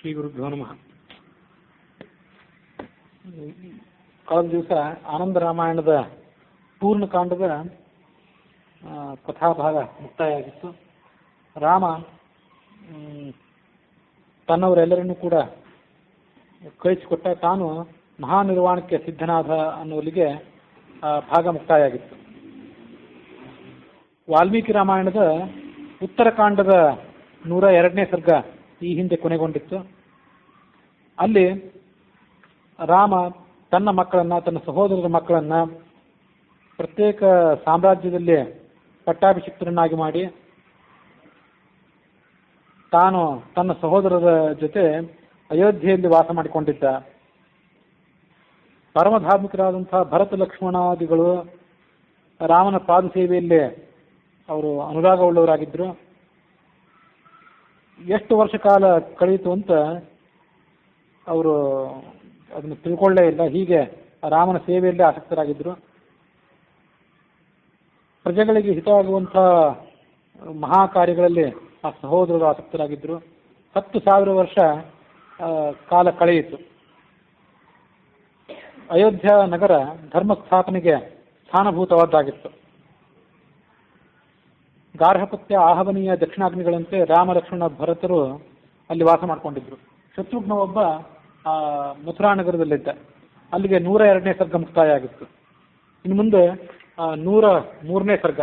ಶ್ರೀ ಗುರುಭ್ಯೋ ನಮಃ. ಕಳೆದ ದಿವಸ ಆನಂದ ರಾಮಾಯಣದ ಪೂರ್ಣಕಾಂಡದ ಕಥಾಭಾಗ ಮುಕ್ತಾಯ ಆಗಿತ್ತು. ರಾಮ ತನ್ನವರೆಲ್ಲರನ್ನೂ ಕೂಡ ಕಳಿಸಿಕೊಟ್ಟ, ತಾನು ಮಹಾನಿರ್ವಾಣಕ್ಕೆ ಸಿದ್ಧನಾದ ಅನ್ನುವಲ್ಲಿಗೆ ಭಾಗ ಮುಕ್ತಾಯ ಆಗಿತ್ತು. ವಾಲ್ಮೀಕಿ ರಾಮಾಯಣದ ಉತ್ತರಕಾಂಡದ 102ನೇ ಸರ್ಗ ಈ ಹಿಂದೆ ಕೊನೆಗೊಂಡಿತ್ತು. ಅಲ್ಲಿ ರಾಮ ತನ್ನ ಮಕ್ಕಳನ್ನ, ತನ್ನ ಸಹೋದರರ ಮಕ್ಕಳನ್ನ ಪ್ರತ್ಯೇಕ ಸಾಮ್ರಾಜ್ಯದಲ್ಲಿ ಪಟ್ಟಾಭಿಷಿಕ್ತರನ್ನಾಗಿ ಮಾಡಿ ತಾನು ತನ್ನ ಸಹೋದರರ ಜೊತೆ ಅಯೋಧ್ಯೆಯಲ್ಲಿ ವಾಸ ಮಾಡಿಕೊಂಡಿದ್ದ. ಪರಮಧಾರ್ಮಿಕರಾದಂತಹ ಭರತ ಲಕ್ಷ್ಮಣಾದಿಗಳು ರಾಮನ ಪಾದ ಸೇವೆಯಲ್ಲಿ ಅವರು ಅನುರಾಗವುಳ್ಳವರಾಗಿದ್ದರು. ಎಷ್ಟು ವರ್ಷ ಕಾಲ ಕಳೆಯಿತು ಅಂತ ಅವರು ಅದನ್ನು ತಿಳ್ಕೊಳ್ಳೇ ಇಲ್ಲ. ಹೀಗೆ ರಾಮನ ಸೇವೆಯಲ್ಲಿ ಆಸಕ್ತರಾಗಿದ್ದರು. ಪ್ರಜೆಗಳಿಗೆ ಹಿತವಾಗುವಂಥ ಮಹಾ ಕಾರ್ಯಗಳಲ್ಲಿ ಆ ಸಹೋದರರು ಆಸಕ್ತರಾಗಿದ್ದರು. 10,000 ವರ್ಷ ಕಾಲ ಕಳೆಯಿತು. ಅಯೋಧ್ಯ ನಗರ ಧರ್ಮ ಸ್ಥಾಪನೆಗೆ ಸ್ಥಾನಭೂತವಾದ್ದಾಗಿತ್ತು. ಗಾರ್ಹಪತ್ಯ, ಆಹವನೀಯ, ದಕ್ಷಿಣಾಗ್ನಿಗಳಂತೆ ರಾಮ, ಲಕ್ಷ್ಮಣ, ಭರತರು ಅಲ್ಲಿ ವಾಸ ಮಾಡಿಕೊಂಡಿದ್ರು. ಶತ್ರುಘ್ನ ಒಬ್ಬ ಮಥುರಾ ನಗರದಲ್ಲಿದ್ದ. ಅಲ್ಲಿಗೆ 102ನೇ ಸರ್ಗ ಮುಕ್ತಾಯ ಆಗಿತ್ತು. ಇನ್ನು ಮುಂದೆ 103ನೇ ಸರ್ಗ.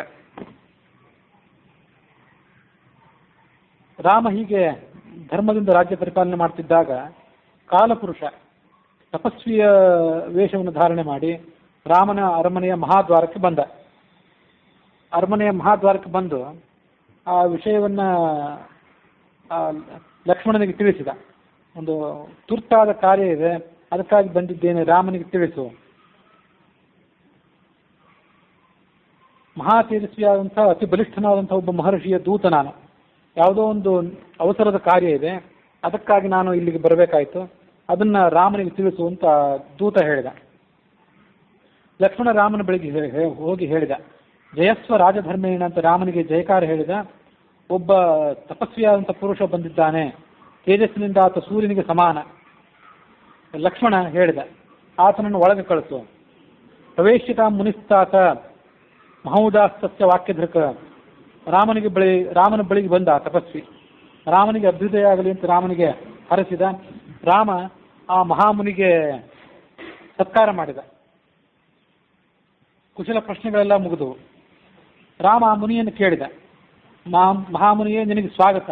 ರಾಮ ಹೀಗೆ ಧರ್ಮದಿಂದ ರಾಜ್ಯ ಪರಿಪಾಲನೆ ಮಾಡ್ತಿದ್ದಾಗ ಕಾಲಪುರುಷ ತಪಸ್ವಿಯ ವೇಷವನ್ನು ಧಾರಣೆ ಮಾಡಿ ರಾಮನ ಅರಮನೆಯ ಮಹಾದ್ವಾರಕ್ಕೆ ಬಂದ. ಅರಮನೆಯ ಮಹಾದ್ವಾರಕ್ಕೆ ಬಂದು ಆ ವಿಷಯವನ್ನ ಲಕ್ಷ್ಮಣನಿಗೆ ತಿಳಿಸಿದ. ಒಂದು ತುರ್ತಾದ ಕಾರ್ಯ ಇದೆ, ಅದಕ್ಕಾಗಿ ಬಂದಿದ್ದೇನೆ, ರಾಮನಿಗೆ ತಿಳಿಸು. ಮಹಾ ತೇಜಸ್ವಿಯಾದಂತಹ ಅತಿ ಬಲಿಷ್ಠನಾದಂತಹ ಒಬ್ಬ ಮಹರ್ಷಿಯ ದೂತ ನಾನು. ಯಾವುದೋ ಒಂದು ಅವಸರದ ಕಾರ್ಯ ಇದೆ, ಅದಕ್ಕಾಗಿ ನಾನು ಇಲ್ಲಿಗೆ ಬರಬೇಕಾಯಿತು, ಅದನ್ನ ರಾಮನಿಗೆ ತಿಳಿಸು ಅಂತ ದೂತ ಹೇಳಿದ. ಲಕ್ಷ್ಮಣ ರಾಮನ ಬಳಿಗೆ ಹೋಗಿ ಹೇಳಿದ, ಜಯಸ್ವ ರಾಜಧರ್ಮೇಣ ಅಂತ ರಾಮನಿಗೆ ಜಯಕಾರ ಹೇಳಿದ. ಒಬ್ಬ ತಪಸ್ವಿಯಾದಂಥ ಪುರುಷ ಬಂದಿದ್ದಾನೆ, ತೇಜಸ್ಸಿನಿಂದ ಆತ ಸೂರ್ಯನಿಗೆ ಸಮಾನ. ಲಕ್ಷ್ಮಣ ಹೇಳಿದ, ಆತನನ್ನು ಒಳಗೆ ಕಳಿಸು. ಪ್ರವೇಶಿತ ಮುನಿಸ್ತಾತ ಮಹೌದಾಸ್ತಸ್ಯ ವಾಕ್ಯಧೃಕ. ರಾಮನ ಬಳಿಗೆ ಬಂದ ತಪಸ್ವಿ. ರಾಮನಿಗೆ ಅಭ್ಯುದಯ ಆಗಲಿ ಅಂತ ರಾಮನಿಗೆ ಹರಸಿದ. ರಾಮ ಆ ಮಹಾಮುನಿಗೆ ಸತ್ಕಾರ ಮಾಡಿದ. ಕುಶಲ ಪ್ರಶ್ನೆಗಳೆಲ್ಲ ಮುಗಿದವು. ರಾಮ ಆ ಮುನಿಯನ್ನು ಕೇಳಿದ, ಮಹಾಮುನಿಯೇ, ನಿನಗೆ ಸ್ವಾಗತ.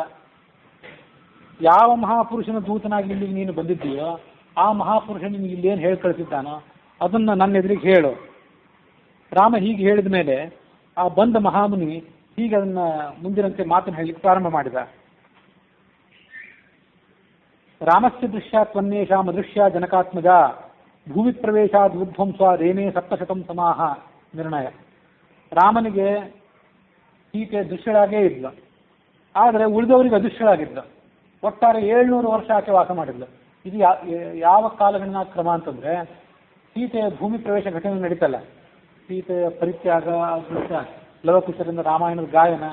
ಯಾವ ಮಹಾಪುರುಷನ ದೂತನಾಗಿ ಇಲ್ಲಿಗೆ ನೀನು ಬಂದಿದ್ದೀಯೋ ಆ ಮಹಾಪುರುಷ ನಿನಗೆ ಇಲ್ಲೇನು ಹೇಳಿ ಕಳಿಸಿದ್ದಾನೋ ಅದನ್ನು ನನ್ನ ಎದುರಿಗೆ ಹೇಳು. ರಾಮ ಹೀಗೆ ಹೇಳಿದ ಮೇಲೆ ಆ ಬಂದ ಮಹಾಮುನಿ ಹೀಗೆ ಅದನ್ನ ಮುಂದಿನಂತೆ ಮಾತನ್ನು ಹೇಳಲಿಕ್ಕೆ ಪ್ರಾರಂಭ ಮಾಡಿದ. ರಾಮಸ್ಯ ದೃಶ್ಯಾತ್ವನ್ಯೇಷಾಂ ಅದೃಶ್ಯ ಜನಕಾತ್ಮಜ ಭೂಮಿ ಪ್ರವೇಶಾದ್ ಉದ್ವಂಸ ರೇನೇ 700 ಸಮಾಹ ನಿರ್ಣಯ. ರಾಮನಿಗೆ ಸೀತೆ ದೃಶ್ಯಳಾಗೇ ಇದ್ಲು, ಆದರೆ ಉಳಿದವರಿಗೆ ಅದೃಶ್ಯಳಾಗಿದ್ಲು. ಒಟ್ಟಾರೆ 700 ವರ್ಷ ಆಕೆ ವಾಸ ಮಾಡಿದ್ಲು. ಇದು ಯಾವ ಕಾಲಗಣನಾ ಕ್ರಮ ಅಂತಂದ್ರೆ, ಸೀತೆಯ ಭೂಮಿ ಪ್ರವೇಶ ಘಟನೆ ನಡೀತಲ್ಲ, ಸೀತೆಯ ಪರಿತ್ಯಾಗ, ಲವಕುಶರಿಂದ ರಾಮಾಯಣದ ಗಾಯನ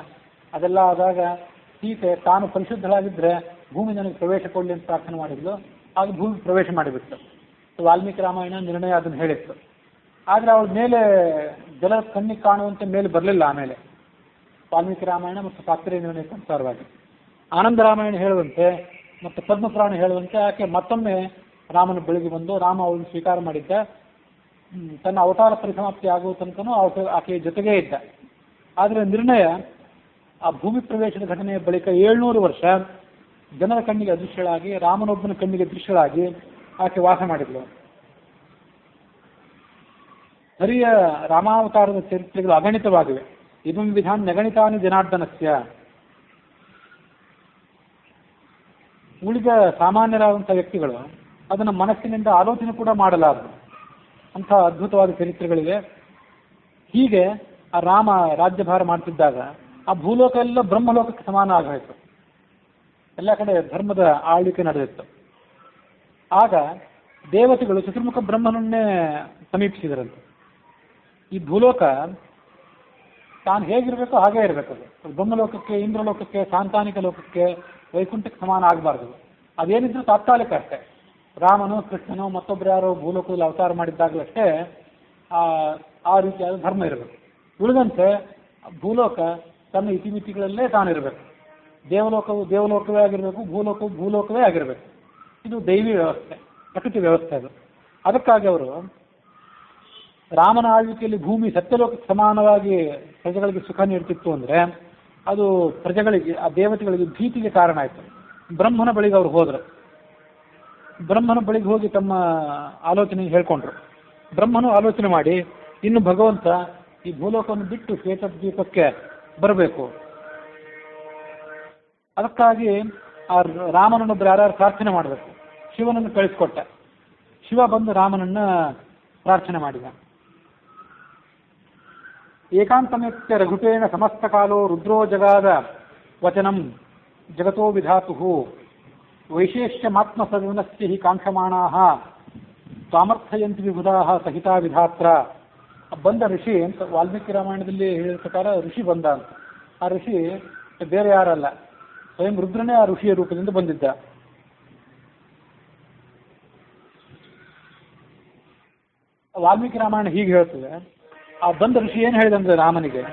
ಅದೆಲ್ಲ ಆದಾಗ ಸೀತೆ ತಾನು ಪರಿಶುದ್ಧಳಾಗಿದ್ದರೆ ಭೂಮಿ ನನಗೆ ಪ್ರವೇಶ ಕೊಡಲಿ ಅಂತ ಪ್ರಾರ್ಥನೆ ಮಾಡಿದ್ಲು. ಆಗ ಭೂಮಿ ಪ್ರವೇಶ ಮಾಡಿಬಿಟ್ಟು ವಾಲ್ಮೀಕಿ ರಾಮಾಯಣ ನಿರ್ಣಯ ಅದನ್ನು ಹೇಳಿತ್ತು. ಆದರೆ ಅವಳ ಮೇಲೆ ಜಲ ಕಣ್ಣಿಗೆ ಕಾಣುವಂತೆ ಮೇಲೆ ಬರಲಿಲ್ಲ. ಆಮೇಲೆ ವಾಲ್ಮೀಕಿ ರಾಮಾಯಣ ಮತ್ತು ತಾತ್ಪರ್ಯ ನಿರ್ಣಯಕ್ಕೆ ಅನುಸಾರವಾಗಿ ಆನಂದ ರಾಮಾಯಣ ಹೇಳುವಂತೆ ಮತ್ತು ಪದ್ಮಪುರಾಣ ಹೇಳುವಂತೆ ಆಕೆ ಮತ್ತೊಮ್ಮೆ ರಾಮನ ಬಳಿಗೆ ಬಂದು ರಾಮ ಅವಳನ್ನು ಸ್ವೀಕಾರ ಮಾಡಿದ್ದ. ತನ್ನ ಅವತಾರ ಪರಿಸಮಾಪ್ತಿ ಆಗುವ ತನಕನೂ ಆಕೆಯ ಜೊತೆಗೇ ಇದ್ದ. ಆದರೆ ನಿರ್ಣಯ ಆ ಭೂಮಿ ಪ್ರವೇಶದ ಘಟನೆಯ ಬಳಿಕ 700 ವರ್ಷ ಜನರ ಕಣ್ಣಿಗೆ ಅದೃಶ್ಯಳಾಗಿ, ರಾಮನೊಬ್ಬನ ಕಣ್ಣಿಗೆ ದೃಶ್ಯಳಾಗಿ ಆಕೆ ವಾಸ ಮಾಡಿದ್ಲು. ಹರಿಯ ರಾಮಾವತಾರದ ಚರಿತ್ರೆಗಳು ಅಗಣಿತವಾಗಿವೆ. ಇದಂ ವಿಧಾನ ನಗಣಿತಾನಿ ಜನಾರ್ದನಸ್ಯ. ಉಳಿದ ಸಾಮಾನ್ಯರಾದಂಥ ವ್ಯಕ್ತಿಗಳು ಅದನ್ನು ಮನಸ್ಸಿನಿಂದ ಆಲೋಚನೆ ಕೂಡ ಮಾಡಲಾರದು ಅಂಥ ಅದ್ಭುತವಾದ ಚರಿತ್ರೆಗಳಿವೆ. ಹೀಗೆ ಆ ರಾಮ ರಾಜ್ಯಭಾರ ಮಾಡ್ತಿದ್ದಾಗ ಆ ಭೂಲೋಕ ಎಲ್ಲ ಬ್ರಹ್ಮಲೋಕಕ್ಕೆ ಸಮಾನ ಆಗೋಯಿತು. ಎಲ್ಲ ಕಡೆ ಧರ್ಮದ ಆಳ್ವಿಕೆ ನಡೆದಿತ್ತು. ಆಗ ದೇವತೆಗಳು ಚತುರ್ಮುಖ ಬ್ರಹ್ಮನನ್ನೇ ಸಮೀಪಿಸಿದರಂತೆ. ಈ ಭೂಲೋಕ ತಾನು ಹೇಗಿರಬೇಕೋ ಹಾಗೇ ಇರಬೇಕು. ಅದು ಬ್ರಹ್ಮಲೋಕಕ್ಕೆ, ಇಂದ್ರಲೋಕಕ್ಕೆ, ಸಾಂತಾನಿಕ ಲೋಕಕ್ಕೆ, ವೈಕುಂಠಕ್ಕೆ ಸಮಾನ ಆಗಬಾರ್ದು. ಅದೇನಿದ್ರು ತಾತ್ಕಾಲಿಕ ಅಷ್ಟೇ. ರಾಮನು ಕೃಷ್ಣನು ಮತ್ತೊಬ್ಬರು ಯಾರೋ ಭೂಲೋಕದಲ್ಲಿ ಅವತಾರ ಮಾಡಿದ್ದಾಗಲಷ್ಟೇ ಆ ರೀತಿಯಾದ ಧರ್ಮ ಇರಬೇಕು. ಉಳಿದಂತೆ ಭೂಲೋಕ ತನ್ನ ಇತಿಮಿತಿಗಳಲ್ಲೇ ತಾನಿರಬೇಕು. ದೇವಲೋಕವು ದೇವಲೋಕವೇ ಆಗಿರಬೇಕು, ಭೂಲೋಕವು ಭೂಲೋಕವೇ ಆಗಿರಬೇಕು. ಇದು ದೈವಿ ವ್ಯವಸ್ಥೆ, ಪ್ರಕೃತಿ ವ್ಯವಸ್ಥೆ ಅದು. ಅದಕ್ಕಾಗಿ ಅವರು ರಾಮನ ಆಳ್ವಿಕೆಯಲ್ಲಿ ಭೂಮಿ ಸತ್ಯಲೋಕಕ್ಕೆ ಸಮಾನವಾಗಿ ಪ್ರಜೆಗಳಿಗೆ ಸುಖ ನೀಡ್ತಿತ್ತು ಅಂದರೆ ಅದು ಪ್ರಜೆಗಳಿಗೆ, ಆ ದೇವತೆಗಳಿಗೆ ಭೀತಿಗೆ ಕಾರಣ ಆಯಿತು. ಬ್ರಹ್ಮನ ಬಳಿಗೆ ಅವರು ಹೋದರು. ಬ್ರಹ್ಮನ ಬಳಿಗೆ ಹೋಗಿ ತಮ್ಮ ಆಲೋಚನೆ ಹೇಳ್ಕೊಂಡ್ರು. ಬ್ರಹ್ಮನು ಆಲೋಚನೆ ಮಾಡಿ, ಇನ್ನು ಭಗವಂತ ಈ ಭೂಲೋಕವನ್ನು ಬಿಟ್ಟು ಶ್ವೇತದ್ವೀಪಕ್ಕೆ ಬರಬೇಕು. ಅದಕ್ಕಾಗಿ ಆ ರಾಮನನ್ನೊಬ್ಬರು ಯಾರ್ಯಾರು ಪ್ರಾರ್ಥನೆ ಮಾಡಬೇಕು. ಶಿವನನ್ನು ಕಳಿಸ್ಕೊಟ್ಟ. ಶಿವ ಬಂದು ರಾಮನನ್ನ ಪ್ರಾರ್ಥನೆ ಮಾಡಿದ. ಏಕಾಂತಮೇತ್ಯ ರಘುಪೇಣ ಸಮಸ್ತ ಕಾಲೋ ರುದ್ರೋ ಜಗಾದ ವಚನಂ ಜಗತೋ ವಿಧಾತು ವೈಶೇಷ್ಯಮಾತ್ಮ ಸವಿನಸ್ಯ ಹಿ ಕಾಂಕ್ಷಮಾಣಾಃ ಸಾಮರ್ಥ್ಯಂತಿ ವಿಬುಧಾಃ ಸಹಿತಾ ವಿಧಾತ್ರ. ಬಂದ ಋಷಿ ಅಂತ ವಾಲ್ಮೀಕಿ ರಾಮಾಯಣದಲ್ಲಿ ಹೇಳಿದ ಪ್ರಕಾರ ಋಷಿ ಬಂದ ಅಂತ. ಆ ಋಷಿ ಬೇರೆ ಯಾರಲ್ಲ, ಸ್ವಯಂ ರುದ್ರನೇ ಆ ಋಷಿಯ ರೂಪದಿಂದ ಬಂದಿದ್ದ. ವಾಲ್ಮೀಕಿ ರಾಮಾಯಣ ಹೀಗೆ ಹೇಳ್ತದೆ. ಆ ಬಂದ ಋಷಿ ಏನು ಹೇಳಿದಂದ್ರೆ ರಾಮನಿಗೆ,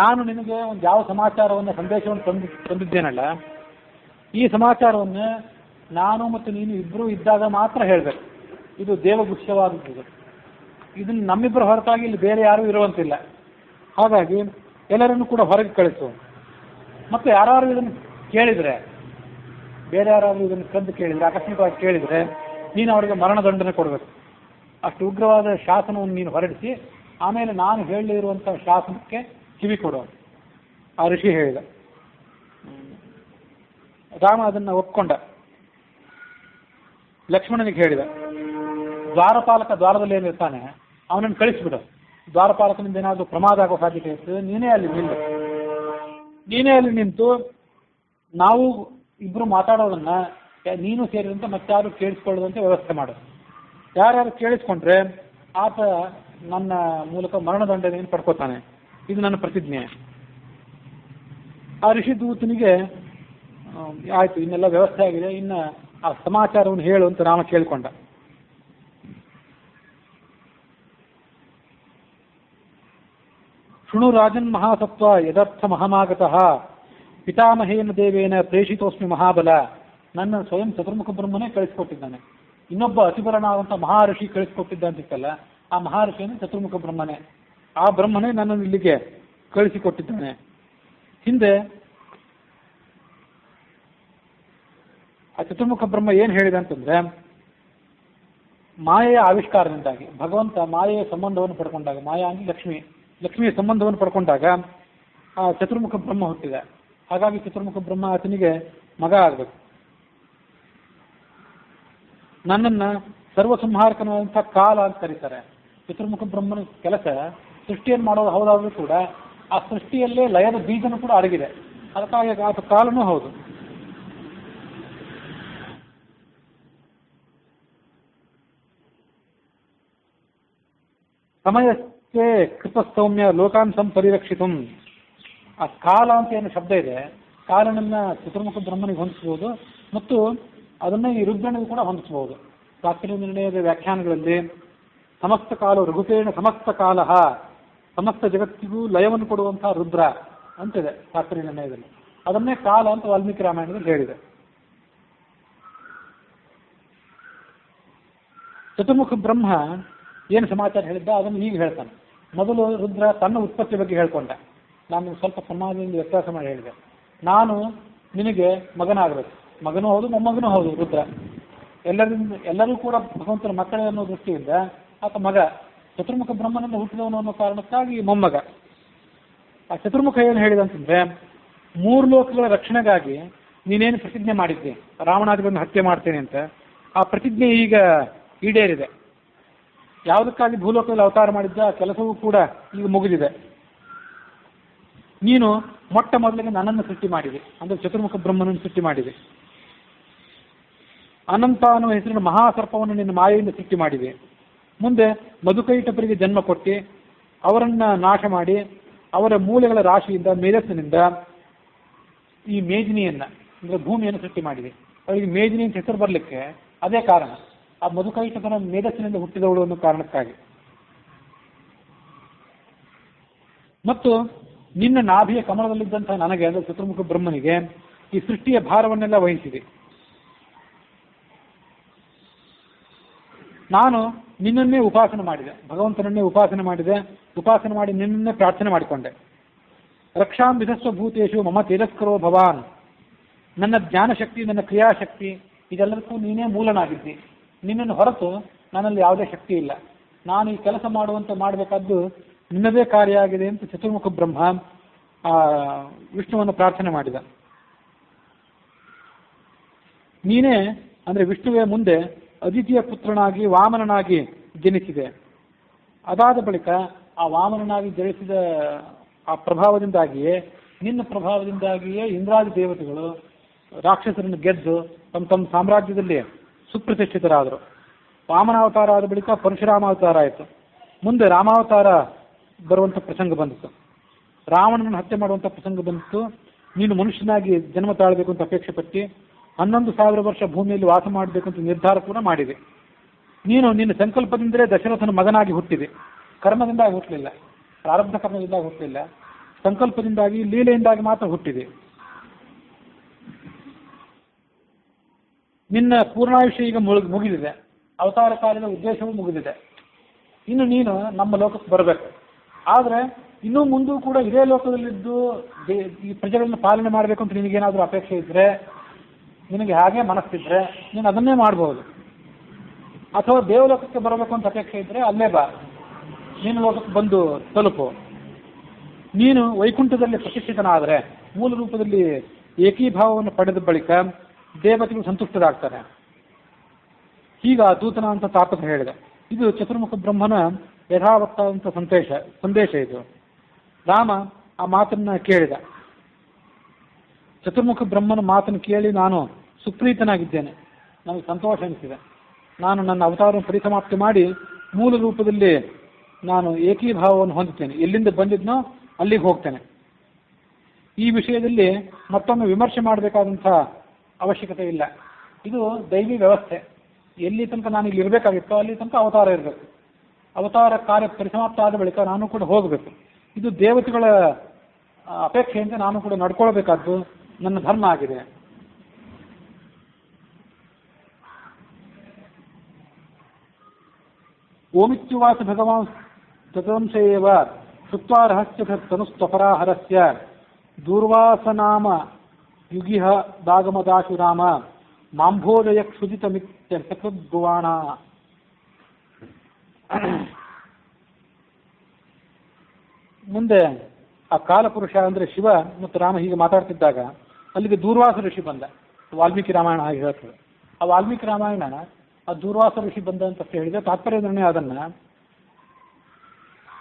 ನಾನು ನಿನಗೆ ಒಂದು ಯಾವ ಸಮಾಚಾರವನ್ನು ಸಂದೇಶವನ್ನು ತಂದಿದ್ದೇನಲ್ಲ, ಈ ಸಮಾಚಾರವನ್ನು ನಾನು ಮತ್ತು ನೀನು ಇಬ್ಬರು ಇದ್ದಾಗ ಮಾತ್ರ ಹೇಳಬೇಕು. ಇದು ದೇವಗುಹ್ಯವಾದದ್ದು. ಇದನ್ನು ನಮ್ಮಿಬ್ಬರ ಹೊರತಾಗಿ ಇಲ್ಲಿ ಬೇರೆ ಯಾರೂ ಇರುವಂತಿಲ್ಲ. ಹಾಗಾಗಿ ಎಲ್ಲರನ್ನು ಕೂಡ ಹೊರಗೆ ಕಳಿಸು. ಮತ್ತು ಯಾರು ಇದನ್ನು ಕೇಳಿದರೆ, ಬೇರೆ ಯಾರಾದರೂ ಇದನ್ನು ಕದ್ದು ಕೇಳಿದರೆ, ಆಕಸ್ಮಿಕವಾಗಿ ಕೇಳಿದರೆ ನೀನು ಅವರಿಗೆ ಮರಣದಂಡನೆ ಕೊಡಬೇಕು. ಅಷ್ಟು ಉಗ್ರವಾದ ಶಾಸನವನ್ನು ನೀನು ಹೊರಡಿಸಿ ಆಮೇಲೆ ನಾನು ಹೇಳಲಿರುವಂಥ ಶಾಸನಕ್ಕೆ ಕಿವಿ ಕೊಡು ಆ ಋಷಿ ಹೇಳಿದ. ರಾಮ ಅದನ್ನು ಒಪ್ಕೊಂಡ. ಲಕ್ಷ್ಮಣನಿಗೆ ಹೇಳಿದ, ದ್ವಾರಪಾಲಕ ದ್ವಾರದಲ್ಲಿ ಏನಿರ್ತಾನೆ ಅವನನ್ನು ಕಳಿಸ್ಬಿಡು. ದ್ವಾರಪಾಲಕನಿಂದ ಏನಾದರೂ ಪ್ರಮಾದ ಆಗೋ ಸಾಧ್ಯತೆ ಇರ್ತದೆ, ನೀನೇ ಅಲ್ಲಿ ನಿಂತು ನಾವು ಇಬ್ಬರು ಮಾತಾಡೋದನ್ನ ನೀನು ಸೇರಿದಂತೆ ಮತ್ತಾರು ಕೇಳಿಸ್ಕೊಳ್ಳುವಂತೆ ವ್ಯವಸ್ಥೆ ಮಾಡು. ಯಾರ್ಯಾರು ಕೇಳಿಸ್ಕೊಂಡ್ರೆ ಆತ ನನ್ನ ಮೂಲಕ ಮರಣದಂಡನೆಯನ್ನು ಪಡ್ಕೋತಾನೆ. ಇದು ನನ್ನ ಪ್ರತಿಜ್ಞೆ. ಆ ಋಷಿ ದೂತನಿಗೆ ಆಯ್ತು, ಇನ್ನೆಲ್ಲ ವ್ಯವಸ್ಥೆ ಆಗಿದೆ, ಇನ್ನು ಆ ಸಮಾಚಾರವನ್ನು ಹೇಳು ಅಂತ ರಾಮ ಕೇಳಿಕೊಂಡ. ಶೃಣು ರಾಜನ್ ಮಹಾಸತ್ವ ಯದರ್ಥ ಮಹಾಮಾಗತಃ ಪಿತಾಮಹೇನ ದೇವೇನ ಪ್ರೇಷಿತೋಸ್ಮಿ ಮಹಾಬಲ. ನನ್ನ ಸ್ವಯಂ ಚತುರ್ಮುಖ ಬ್ರಹ್ಮನೇ ಕಳಿಸ್ಕೊಟ್ಟಿದ್ದಾನೆ. ಇನ್ನೊಬ್ಬ ಅತಿಬಲನಾದಂಥ ಮಹರ್ಷಿ ಕಳಿಸ್ಕೊಟ್ಟಿದ್ದ ಅಂತಿತ್ತಲ್ಲ, ಆ ಮಹರ್ಷಿಯನ್ನು ಚತುರ್ಮುಖ ಬ್ರಹ್ಮನೇ. ಆ ಬ್ರಹ್ಮನೇ ನನ್ನನ್ನು ಇಲ್ಲಿಗೆ ಕಳಿಸಿಕೊಟ್ಟಿದ್ದಾನೆ. ಹಿಂದೆ ಆ ಚತುರ್ಮುಖ ಬ್ರಹ್ಮ ಏನು ಹೇಳಿದೆ ಅಂತಂದ್ರೆ, ಮಾಯೆಯ ಆವಿಷ್ಕಾರದಿಂದಾಗಿ ಭಗವಂತ ಮಾಯೆಯ ಸಂಬಂಧವನ್ನು ಪಡ್ಕೊಂಡಾಗ, ಮಾಯಾ ಅಂದ್ರೆ ಲಕ್ಷ್ಮಿಯ ಸಂಬಂಧವನ್ನು ಪಡ್ಕೊಂಡಾಗ ಆ ಚತುರ್ಮುಖ ಬ್ರಹ್ಮ ಹುಟ್ಟಿದೆ. ಹಾಗಾಗಿ ಚತುರ್ಮುಖ ಬ್ರಹ್ಮ ಆತನಿಗೆ ಮಗ ಆಗಬೇಕು. ನನ್ನನ್ನು ಸರ್ವಸಂಹಾರಕನಾದಂಥ ಕಾಲ ಅಂತ ಕರೀತಾರೆ. ಚತುರ್ಮುಖ ಬ್ರಹ್ಮನ ಕೆಲಸ ಸೃಷ್ಟಿಯನ್ನು ಮಾಡೋದು ಹೌದಾದ್ರೂ ಕೂಡ ಆ ಸೃಷ್ಟಿಯಲ್ಲೇ ಲಯದ ಬೀಜನೂ ಕೂಡ ಅಡಗಿದೆ. ಅದಕ್ಕಾಗಿ ಆತ ಕಾಲನೂ ಹೌದು. ಸಮಯಕ್ಕೆ ಕೃತಸೌಮ್ಯ ಲೋಕಾಂಶಂ ಪರಿರಕ್ಷಿತು. ಆ ಕಾಲ ಅಂತ ಏನು ಶಬ್ದ ಇದೆ, ಕಾಲನನ್ನ ಚತುರ್ಮುಖ ಬ್ರಹ್ಮನಿಗೆ ಹೊಂದಿಸಬಹುದು ಮತ್ತು ಅದನ್ನೇ ಈ ರುದ್ರನಿಗೂ ಕೂಡ ಹೊಂದಿಸಬಹುದು. ಶಾಸ್ತ್ರೀಯ ನಿರ್ಣಯದ ವ್ಯಾಖ್ಯಾನಗಳಲ್ಲಿ ಸಮಸ್ತ ಕಾಲ ರಘುಪೇಣ ಸಮಸ್ತ ಕಾಲ, ಸಮಸ್ತ ಜಗತ್ತಿಗೂ ಲಯವನ್ನು ಕೊಡುವಂತಹ ರುದ್ರ ಅಂತಿದೆ ಶಾಸ್ತ್ರೀಯ ನಿರ್ಣಯದಲ್ಲಿ. ಅದನ್ನೇ ಕಾಲ ಅಂತ ವಾಲ್ಮೀಕಿ ರಾಮಾಯಣದಲ್ಲಿ ಹೇಳಿದೆ. ಚತುರ್ಮುಖ ಬ್ರಹ್ಮ ಏನು ಸಮಾಚಾರ ಹೇಳಿದ್ದ ಅದನ್ನು ಹೀಗೆ ಹೇಳ್ತಾನೆ. ಮೊದಲು ರುದ್ರ ತನ್ನ ಉತ್ಪತ್ತಿ ಬಗ್ಗೆ ಹೇಳ್ಕೊಂಡ. ನಾನು ಸ್ವಲ್ಪ ಸಮಾಜದಿಂದ ವ್ಯತ್ಯಾಸ ಮಾಡಿ ಹೇಳಿದೆ. ನಾನು ನಿನಗೆ ಮಗನಾಗಬೇಕು, ಮಗನೂ ಹೌದು ಮೊಮ್ಮಗನೂ ಹೌದು ರುದ್ರ. ಎಲ್ಲರೂ ಕೂಡ ಭಗವಂತನ ಮಕ್ಕಳೇ ಅನ್ನೋ ದೃಷ್ಟಿಯಿಂದ ಆತ ಮಗ. ಚತುರ್ಮುಖ ಬ್ರಹ್ಮನನ್ನು ಹುಟ್ಟಿದವನು ಅನ್ನೋ ಕಾರಣಕ್ಕಾಗಿ ಮೊಮ್ಮಗ. ಆ ಚತುರ್ಮುಖ ಏನು ಹೇಳಿದ ಅಂತಂದ್ರೆ, 3 ಲೋಕಗಳ ರಕ್ಷಣೆಗಾಗಿ ನೀನೇನು ಪ್ರತಿಜ್ಞೆ ಮಾಡಿದ್ದೆ, ರಾವಣಾದಿಗಳನ್ನು ಹತ್ಯೆ ಮಾಡ್ತೇನೆ ಅಂತ, ಆ ಪ್ರತಿಜ್ಞೆ ಈಗ ಈಡೇರಿದೆ. ಯಾವುದಕ್ಕಾಗಿ ಭೂಲೋಕದಲ್ಲಿ ಅವತಾರ ಮಾಡಿದ್ದ ಆ ಕೆಲಸವೂ ಕೂಡ ಈಗ ಮುಗಿದಿದೆ. ನೀನು ಮೊಟ್ಟ ಮೊದಲಿಗೆ ನನ್ನನ್ನು ಸೃಷ್ಟಿ ಮಾಡಿದೆ, ಅಂದರೆ ಚತುರ್ಮುಖ ಬ್ರಹ್ಮನನ್ನು ಸೃಷ್ಟಿ ಮಾಡಿದೆ. ಅನಂತ ಅನ್ನುವ ಹೆಸರಿನ ಮಹಾಸರ್ಪವನ್ನು ನಿನ್ನ ಮಾಯೆಯಿಂದ ಸೃಷ್ಟಿ ಮಾಡಿದೆ. ಮುಂದೆ ಮಧುಕೈಟಪರಿಗೆ ಜನ್ಮ ಕೊಟ್ಟು ಅವರನ್ನ ನಾಶ ಮಾಡಿ ಅವರ ಮೂಲೆಗಳ ರಾಶಿಯಿಂದ ಮೇಧಸ್ಸಿನಿಂದ ಈ ಮೇದಿನಿಯನ್ನ ಅಂದರೆ ಭೂಮಿಯನ್ನು ಸೃಷ್ಟಿ ಮಾಡಿದೆ. ಅವಳಿಗೆ ಮೇದಿನಿ ಅಂತ ಹೆಸರು ಬರಲಿಕ್ಕೆ ಅದೇ ಕಾರಣ. ಆ ಮಧುಕೈಟಕನ ಮೇಧಸ್ಸಿನಿಂದ ಹುಟ್ಟಿದವಳು ಅನ್ನೋ ಕಾರಣಕ್ಕಾಗಿ. ಮತ್ತು ನಿನ್ನ ನಾಭಿಯ ಕಮಲದಲ್ಲಿದ್ದಂತಹ ನನಗೆ, ಅಂದರೆ ಚತುರ್ಮುಖ ಬ್ರಹ್ಮನಿಗೆ, ಈ ಸೃಷ್ಟಿಯ ಭಾರವನ್ನೆಲ್ಲ ವಹಿಸಿದೆ. ನಾನು ನಿನ್ನನ್ನೇ ಉಪಾಸನೆ ಮಾಡಿದೆ, ಭಗವಂತನನ್ನೇ ಉಪಾಸನೆ ಮಾಡಿದೆ. ಉಪಾಸನೆ ಮಾಡಿ ನಿನ್ನನ್ನೇ ಪ್ರಾರ್ಥನೆ ಮಾಡಿಕೊಂಡೆ. ರಕ್ಷಾಂ ವಿಧಸ್ವ ಭೂತೇಶು ಮಮ ತೇಜಸ್ಕರೋ ಭವಾನ್. ನನ್ನ ಜ್ಞಾನಶಕ್ತಿ, ನನ್ನ ಕ್ರಿಯಾಶಕ್ತಿ ಇದೆಲ್ಲದಕ್ಕೂ ನೀನೇ ಮೂಲನಾಗಿದ್ದಿ. ನಿನ್ನನ್ನು ಹೊರತು ನನ್ನಲ್ಲಿ ಯಾವುದೇ ಶಕ್ತಿ ಇಲ್ಲ. ನಾನು ಈ ಕೆಲಸ ಮಾಡಬೇಕಾದ್ದು ನಿನ್ನದೇ ಕಾರ್ಯ ಆಗಿದೆ ಅಂತ ಚತುರ್ಮುಖ ಬ್ರಹ್ಮ ವಿಷ್ಣುವನ್ನು ಪ್ರಾರ್ಥನೆ ಮಾಡಿದ. ನೀನೇ ಅಂದರೆ ವಿಷ್ಣುವೇ ಮುಂದೆ ಅದಿತಿಯ ಪುತ್ರನಾಗಿ ವಾಮನನಾಗಿ ಜನಿಸಿದೆ. ಅದಾದ ಬಳಿಕ ಆ ವಾಮನನಾಗಿ ಜನಿಸಿದ ಆ ಪ್ರಭಾವದಿಂದಾಗಿಯೇ, ನಿನ್ನ ಪ್ರಭಾವದಿಂದಾಗಿಯೇ ಇಂದ್ರಾದಿ ದೇವತೆಗಳು ರಾಕ್ಷಸರನ್ನು ಗೆದ್ದು ತಮ್ಮ ತಮ್ಮ ಸಾಮ್ರಾಜ್ಯದಲ್ಲಿ ಸುಪ್ರತಿಷ್ಠಿತರಾದರು. ವಾಮನಾವತಾರ ಆದ ಬಳಿಕ ಪರಶುರಾಮ ಅವತಾರ ಆಯಿತು. ಮುಂದೆ ರಾಮಾವತಾರ ಬರುವಂಥ ಪ್ರಸಂಗ ಬಂದಿತ್ತು. ರಾವಣನನ್ನು ಹತ್ಯೆ ಮಾಡುವಂಥ ಪ್ರಸಂಗ ಬಂದಿತ್ತು. ನೀನು ಮನುಷ್ಯನಾಗಿ ಜನ್ಮ ತಾಳಬೇಕು ಅಂತ ಅಪೇಕ್ಷೆ ಪಟ್ಟು 11,000 ವರ್ಷ ಭೂಮಿಯಲ್ಲಿ ವಾಸ ಮಾಡಬೇಕು ಅಂತ ನಿರ್ಧಾರ ಕೂಡ ಮಾಡಿದೆ. ನೀನು ನಿನ್ನ ಸಂಕಲ್ಪದಿಂದಲೇ ದಶರಥನ ಮಗನಾಗಿ ಹುಟ್ಟಿದೆ. ಕರ್ಮದಿಂದಾಗಿ ಹುಟ್ಟಲಿಲ್ಲ, ಪ್ರಾರಬ್ಧ ಕರ್ಮದಿಂದಾಗಿ ಹುಟ್ಟಲಿಲ್ಲ, ಸಂಕಲ್ಪದಿಂದಾಗಿ ಲೀಲೆಯಿಂದಾಗಿ ಮಾತ್ರ ಹುಟ್ಟಿದೆ. ನಿನ್ನ ಪೂರ್ಣಾಯುಷ್ಯ ಈಗ ಮುಗಿದಿದೆ. ಅವತಾರ ಕಾರ್ಯದ ಉದ್ದೇಶವೂ ಮುಗಿದಿದೆ. ಇನ್ನು ನೀನು ನಮ್ಮ ಲೋಕಕ್ಕೆ ಬರಬೇಕು. ಆದರೆ ಇನ್ನೂ ಮುಂದೂ ಕೂಡ ಇದೇ ಲೋಕದಲ್ಲಿದ್ದು ಈ ಪ್ರಜೆಗಳನ್ನು ಪಾಲನೆ ಮಾಡಬೇಕು ಅಂತ ನಿನಗೇನಾದರೂ ಅಪೇಕ್ಷೆ ಇದ್ದರೆ, ನಿನಗೆ ಹಾಗೆ ಮನಸ್ಸಿದ್ರೆ ನೀನು ಅದನ್ನೇ ಮಾಡಬಹುದು. ಅಥವಾ ದೇವಲೋಕಕ್ಕೆ ಬರಬೇಕು ಅಂತ ಅಪೇಕ್ಷೆ ಇದ್ದರೆ ಅಲ್ಲೇ ಬಾ, ನೀನು ಲೋಕಕ್ಕೆ ಬಂದು ತಲುಪು. ನೀನು ವೈಕುಂಠದಲ್ಲಿ ಪ್ರತಿಷ್ಠಿತನಾದರೆ, ಮೂಲ ರೂಪದಲ್ಲಿ ಏಕೀಭಾವವನ್ನು ಪಡೆದ ಬಳಿಕ ದೇವತೆಗಳು ಸಂತುಷ್ಟರಾಗ್ತಾರೆ. ಹೀಗ ದೂತನ ಅಂತ ತಾಪಸ ಹೇಳಿದ. ಇದು ಚತುರ್ಮುಖ ಬ್ರಹ್ಮನ ಯಥಾವತ್ತಾದಂಥ ಸಂದೇಶ ಇದು. ರಾಮ ಆ ಮಾತನ್ನ ಕೇಳಿದ. ಚತುರ್ಮುಖ ಬ್ರಹ್ಮನ ಮಾತನ್ನು ಕೇಳಿ ನಾನು ಸುಪ್ರೀತನಾಗಿದ್ದೇನೆ, ನನಗೆ ಸಂತೋಷ ಅನಿಸಿದೆ. ನಾನು ನನ್ನ ಅವತಾರವನ್ನು ಪರಿಸಮಾಪ್ತಿ ಮಾಡಿ ಮೂಲ ರೂಪದಲ್ಲಿ ನಾನು ಏಕೀಭಾವವನ್ನು ಹೊಂದುತ್ತೇನೆ. ಎಲ್ಲಿಂದ ಬಂದಿದ್ನೋ ಅಲ್ಲಿಗೆ ಹೋಗ್ತೇನೆ. ಈ ವಿಷಯದಲ್ಲಿ ಮತ್ತೊಮ್ಮೆ ವಿಮರ್ಶೆ ಮಾಡಬೇಕಾದಂಥ ಅವಶ್ಯಕತೆ ಇಲ್ಲ. ಇದು ದೈವಿ ವ್ಯವಸ್ಥೆ. ಎಲ್ಲಿ ತನಕ ನಾನು ಇಲ್ಲಿ ಇರಬೇಕಾಗಿತ್ತೋ ಅಲ್ಲಿ ತನಕ ಅವತಾರ ಇರಬೇಕು. ಅವತಾರ ಕಾರ್ಯ ಪರಿಸಮಾಪ್ತ ಆದ ಬಳಿಕ ನಾನು ಕೂಡ ಹೋಗಬೇಕು. ಇದು ದೇವತೆಗಳ ಅಪೇಕ್ಷೆಯಂತೆ ನಾನು ಕೂಡ ನಡ್ಕೊಳ್ಬೇಕಾದ್ದು ನನ್ನ ಧರ್ಮ ಆಗಿದೆ. ಓಮಿತ್ಯುವಾಸ ಭಗವಾನ್ ತದಂಶೇವ ಶುತ್ವಾ ರಹಸ್ಯ ತನುಸ್ತಪರಾಹರಸ್ಯ ದೂರ್ವಾಸನಾಮ ಯುಗಿಹ ದಾಗಮದಾಶು ರಾಮ ಮಾಂಭೋದಯ ಕ್ಷುದಿತಮಿತ್ಯ ಸಕೃದ್ಗುವಾಣ. ಮುಂದೆ ಆ ಕಾಲಪುರುಷ ಅಂದರೆ ಶಿವ ಮತ್ತು ರಾಮ ಹೀಗೆ ಮಾತಾಡ್ತಿದ್ದಾಗ ಅಲ್ಲಿಗೆ ದೂರ್ವಾಸ ಋಷಿ ಬಂದ. ವಾಲ್ಮೀಕಿ ರಾಮಾಯಣ ಹಾಗೆ ಹೇಳ್ತದೆ. ಆ ವಾಲ್ಮೀಕಿ ರಾಮಾಯಣ ಆ ದೂರ್ವಾಸ ಋಷಿ ಬಂದ ಅಂತ ಹೇಳಿದೆ. ತಾತ್ಪರ್ಯ ನಿರ್ಣಯ ಅದನ್ನ